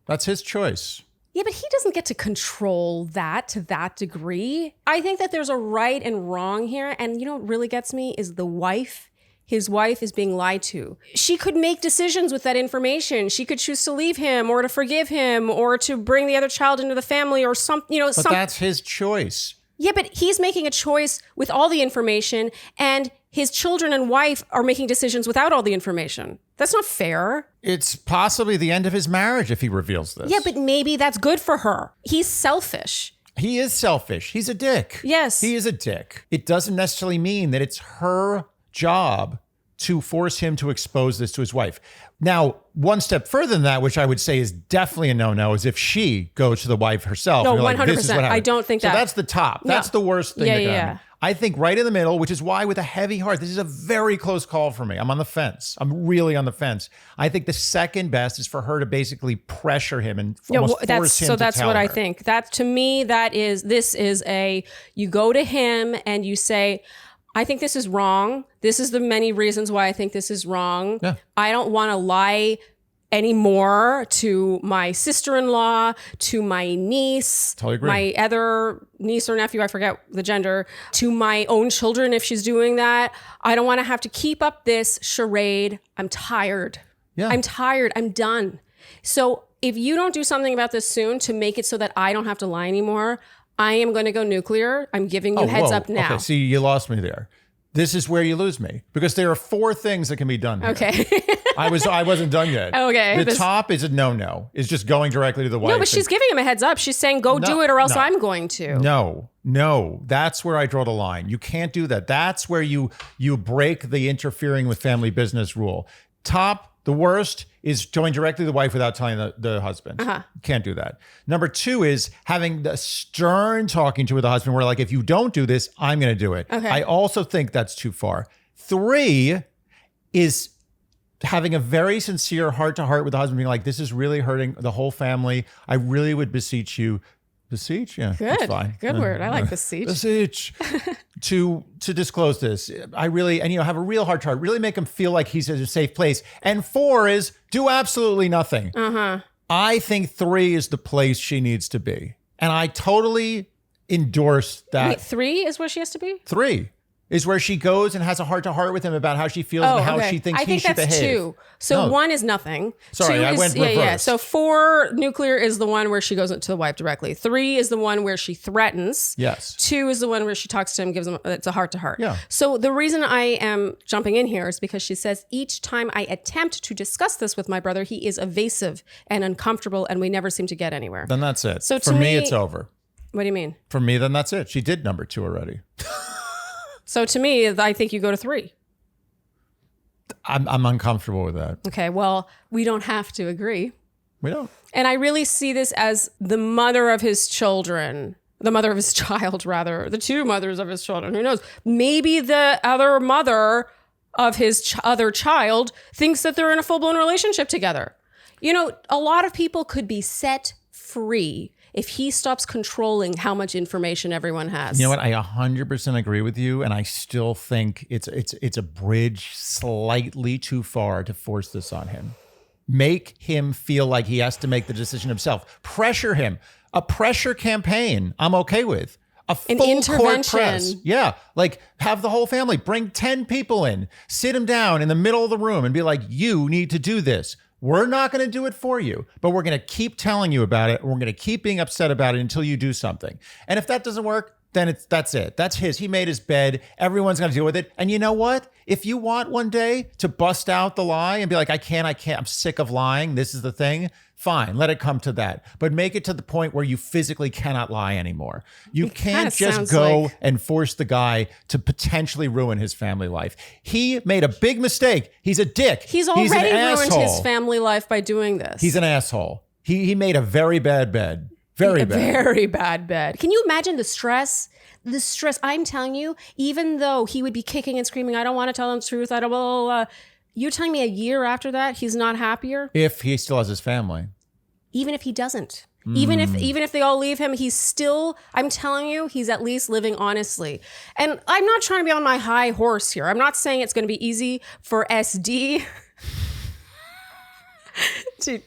That's his choice. Yeah, but he doesn't get to control that to that degree. I think that there's a right and wrong here. And you know what really gets me is the wife. His wife is being lied to. She could make decisions with that information. She could choose to leave him or to forgive him or to bring the other child into the family or something, you know. But that's his choice. Yeah, but he's making a choice with all the information and his children and wife are making decisions without all the information. That's not fair. It's possibly the end of his marriage if he reveals this. Yeah, but maybe that's good for her. He's selfish. He is selfish. He's a dick. Yes. He is a dick. It doesn't necessarily mean that it's her job to force him to expose this to his wife. Now, one step further than that, which I would say is definitely a no-no, is if she goes to the wife herself. No, and you're like, 100%. this is what happened. I don't think so that. That's the top. No. That's the worst thing Yeah, that could yeah, happen. I think right in the middle, which is why with a heavy heart, this is a very close call for me. I'm on the fence. I'm really on the fence. I think the second best is for her to basically pressure him and almost force him to that's tell what I her. think. That to me, this is you go to him and you say, I think this is wrong. This is the many reasons why I think this is wrong. Yeah. I don't want to lie anymore to my sister-in-law, to my niece, Totally agree. my other niece or nephew, I forget the gender, to my own children if she's doing that. I don't want to have to keep up this charade. I'm tired. Yeah. I'm tired. I'm done. So if you don't do something about this soon to make it so that I don't have to lie anymore, I am going to go nuclear. I'm giving you heads up now. Okay, see, you lost me there. This is where you lose me because there are 4 things that can be done here. Okay. I wasn't done yet. Okay. The top is a no. Is just going directly to the wife. No, but she's giving him a heads up. She's saying, go do it or else I'm going to. No. That's where I draw the line. You can't do that. That's where you break the interfering with family business rule. Top, the worst is going directly to the wife without telling the husband. You can't do that. Number 2 is having the stern talking to the husband where like, if you don't do this, I'm going to do it. Okay. I also think that's too far. 3 is having a very sincere heart-to-heart with the husband being like, this is really hurting the whole family. I really would beseech you. Beseech? Yeah, that's Good. fine. Good word. I like beseech. Beseech. to disclose this. I really, and have a real heart to heart, really make him feel like he's in a safe place. And 4 is do absolutely nothing. I think 3 is the place she needs to be. And I totally endorse that. Wait, 3 is where she has to be? 3 is where she goes and has a heart-to-heart with him about how she feels and how she thinks he should behave. I think that's 2. So 1 is nothing. Sorry, 2 I is, went yeah. reverse. So 4, nuclear is the one where she goes to the wife directly. 3 is the one where she threatens. Yes. 2 is the one where she talks to him, gives him, it's a heart-to-heart. Yeah. So the reason I am jumping in here is because she says, each time I attempt to discuss this with my brother, he is evasive and uncomfortable and we never seem to get anywhere. Then that's it. So For to me, me- it's over. What do you mean? For me, then that's it. She did number 2 already. So to me, I think you go to 3. I'm uncomfortable with that. Okay, well, we don't have to agree. We don't. And I really see this as the mother of his children, the mother of his child, rather, the 2 mothers of his children. Who knows? Maybe the other mother of his other child thinks that they're in a full-blown relationship together. You know, a lot of people could be set free if he stops controlling how much information everyone has. You know what? I 100% agree with you, and I still think it's a bridge slightly too far to force this on him. Make him feel like he has to make the decision himself. Pressure him. A pressure campaign, I'm okay with. A full court intervention. press. Yeah, like have the whole family, bring 10 people in, sit him down in the middle of the room and be like, you need to do this. We're not going to do it for you, but we're going to keep telling you about it. We're going to keep being upset about it until you do something. And if that doesn't work, then that's it. That's his. He made his bed. Everyone's going to deal with it. And you know what? If you want one day to bust out the lie and be like, I can't, I'm sick of lying. This is the thing. Fine. Let it come to that. But make it to the point where you physically cannot lie anymore. You can't just go and force the guy to potentially ruin his family life. He made a big mistake. He's a dick. He's already an ruined asshole. his family life by doing this. He's an asshole. He made a very bad bed. Very bad. Very bad bed. Can you imagine the stress? The stress. I'm telling you, even though he would be kicking and screaming, I don't want to tell him the truth. I don't, blah, blah, blah. You're telling me a year after that, he's not happier? If he still has his family. Even if he doesn't. Even if they all leave him, he's still, I'm telling you, he's at least living honestly. And I'm not trying to be on my high horse here. I'm not saying it's going to be easy for SD to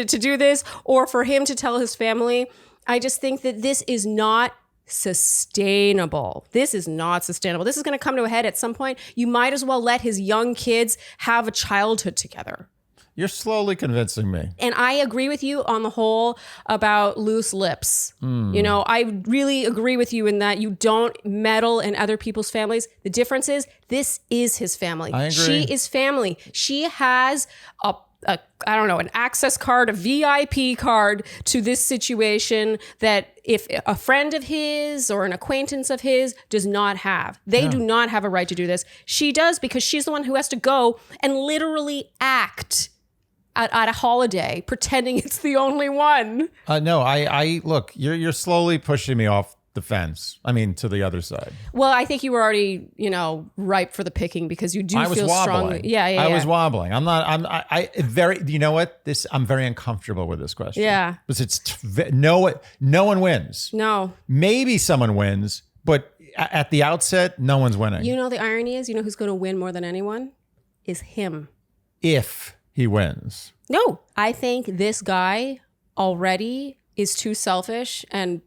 do this, or for him to tell his family. I just think that this is not sustainable. This is not sustainable. This is going to come to a head at some point. You might as well let his young kids have a childhood together. You're slowly convincing me. And I agree with you on the whole about loose lips. You know, I really agree with you in that you don't meddle in other people's families. The difference is this is his family. I agree. She is family. She has I don't know, an access card, a VIP card to this situation that if a friend of his or an acquaintance of his does not have. They do not have a right to do this. She does, because she's the one who has to go and literally act at a holiday, pretending it's the only one. No, I look, you're slowly pushing me off the fence. I mean, to the other side. Well, I think you were already, ripe for the picking, because you do I was feel wobbling. strongly. Yeah. I was wobbling. You know what? I'm very uncomfortable with this question. Yeah. Because no one wins. No. Maybe someone wins, but at the outset, no one's winning. You know, the irony is, who's going to win more than anyone? Is him. If he wins. No, I think this guy already is too selfish and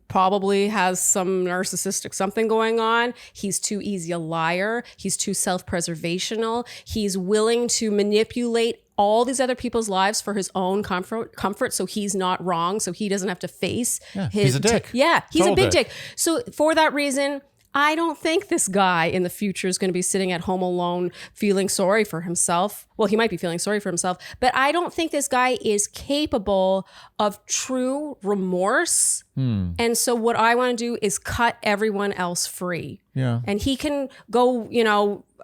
probably has some narcissistic something going on. He's too easy a liar. He's too self-preservational. He's willing to manipulate all these other people's lives for his own comfort, so he's not wrong, so he doesn't have to face he's a dick. He's a big dick. So for that reason, I don't think this guy in the future is going to be sitting at home alone feeling sorry for himself. Well, he might be feeling sorry for himself, but I don't think this guy is capable of true remorse. And so what I want to do is cut everyone else free. Yeah. And he can go,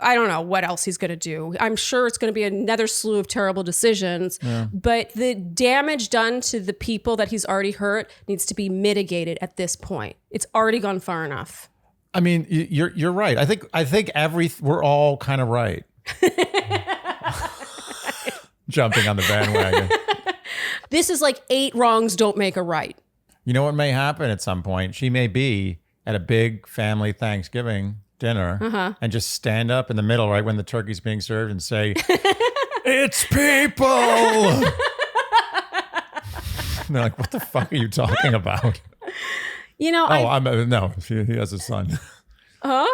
I don't know what else he's going to do. I'm sure it's going to be another slew of terrible decisions, but the damage done to the people that he's already hurt needs to be mitigated at this point. It's already gone far enough. I mean, you're right. I think we're all kind of right. Jumping on the bandwagon. This is like 8 wrongs don't make a right. You know what may happen at some point? She may be at a big family Thanksgiving dinner and just stand up in the middle right when the turkey's being served and say, "It's people." And they're like, "What the fuck are you talking about?" He has a son. Huh?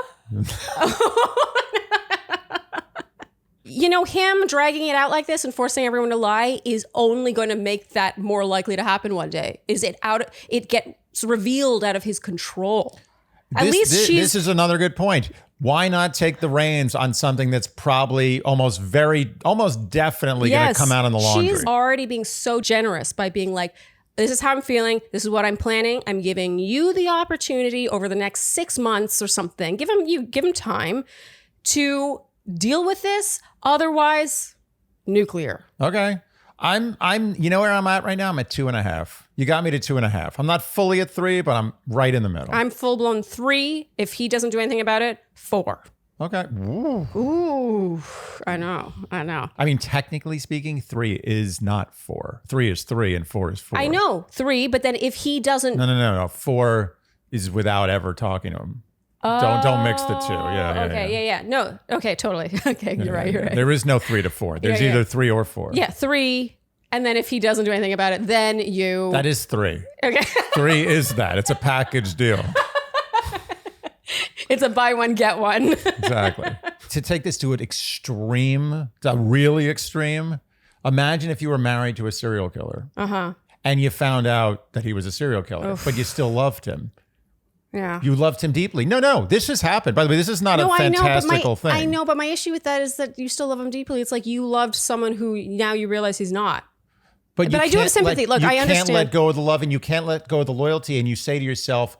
Him dragging it out like this and forcing everyone to lie is only going to make that more likely to happen one day. It gets revealed out of his control. This is another good point. Why not take the reins on something that's probably almost definitely going to come out in the laundry? She's already being so generous by being like, this is how I'm feeling. This is what I'm planning. I'm giving you the opportunity over the next 6 months or something. Give him time to deal with this. Otherwise, nuclear. Okay. You know where I'm at right now? I'm at 2.5. You got me to 2.5. I'm not fully at 3, but I'm right in the middle. I'm full blown 3. If he doesn't do anything about it, 4. Okay. Ooh, I know. I mean, technically speaking, 3 is not 4. 3 is 3 and 4 is 4. I know 3, but then if he doesn't, no. 4 is without ever talking to him. Don't mix the two. Yeah. No. Okay. Totally. Okay. You're right. There is no 3 to 4. There's either 3 or 4. Yeah. 3. And then if he doesn't do anything about it, then you. That is 3. Okay. 3 is that. It's a package deal. It's a buy one, get one. Exactly. To take this to an extreme, a really extreme, imagine if you were married to a serial killer. And you found out that he was a serial killer, but you still loved him. Yeah. You loved him deeply. No, this has happened. By the way, this is not a fantastical thing. I know, but my issue with that is that you still love him deeply. It's like you loved someone who now you realize he's not. But I do have sympathy. Look, I understand. You can't let go of the love and you can't let go of the loyalty, and you say to yourself,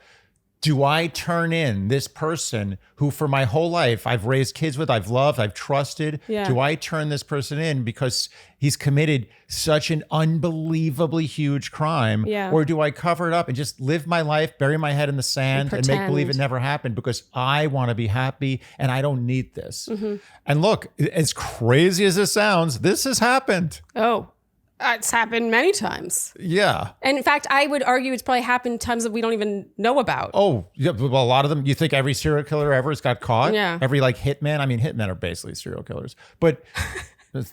Do I turn in this person who for my whole life I've raised kids with, I've loved, I've trusted? Yeah. Do I turn this person in because he's committed such an unbelievably huge crime? Yeah. Or do I cover it up and just live my life, bury my head in the sand and make believe it pretend. never happened because I want to be happy and I don't need this? Mm-hmm. And look, as crazy as this sounds, this has happened. Oh, it's happened many times. Yeah. And in fact, I would argue it's probably happened times that we don't even know about. Oh, yeah. Well, a lot of them, you think every serial killer ever has got caught? Yeah. Every like hitman. I mean, hitmen are basically serial killers, but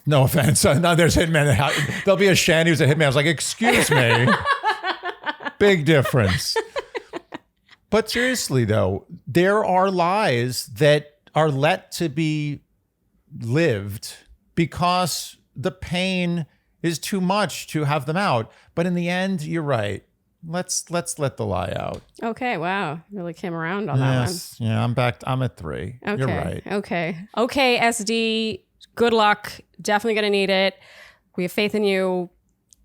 no offense. No, there's hitmen. There'll be a Shandy who's a hitman. I was like, excuse me. Big difference. But seriously though, there are lies that are let to be lived because the pain is too much to have them out. But in the end, you're right. Let's let the lie out. Okay, wow. Really came around on that one. Yes. Yeah, I'm back. I'm at 3. Okay. You're right. Okay, SD. Good luck. Definitely going to need it. We have faith in you.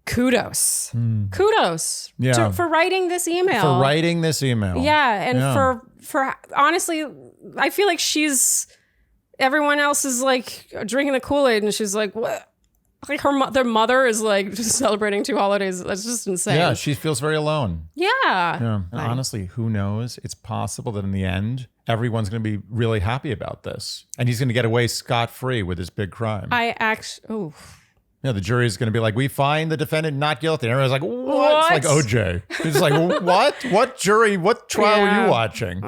Kudos. Kudos Yeah. for writing this email. For writing this email. Yeah, and Yeah. for honestly, I feel like everyone else is like drinking the Kool-Aid and she's like, what? Like their mother is like just celebrating 2 holidays. That's just insane. Yeah, she feels very alone. Yeah. Yeah. And honestly, who knows? It's possible that in the end, everyone's going to be really happy about this. And he's going to get away scot-free with his big crime. Oh, The jury's going to be like, we find the defendant not guilty. And everyone's like, what? It's like OJ. It's like, what? What jury? What trial are you watching?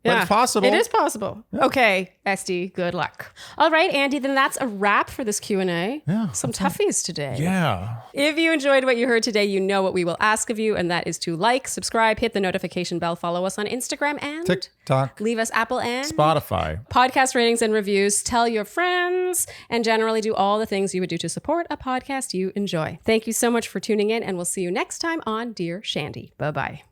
But it's possible. It is possible. Yeah. Okay, SD, good luck. All right, Andy, then that's a wrap for this Q&A. Yeah. Some toughies today. Yeah. If you enjoyed what you heard today, you know what we will ask of you, and that is to like, subscribe, hit the notification bell, follow us on Instagram, and TikTok. leave us Apple and Spotify. podcast ratings and reviews. Tell your friends, and generally do all the things you would do to support a podcast you enjoy. Thank you so much for tuning in, and we'll see you next time on Dear Shandy. Bye-bye.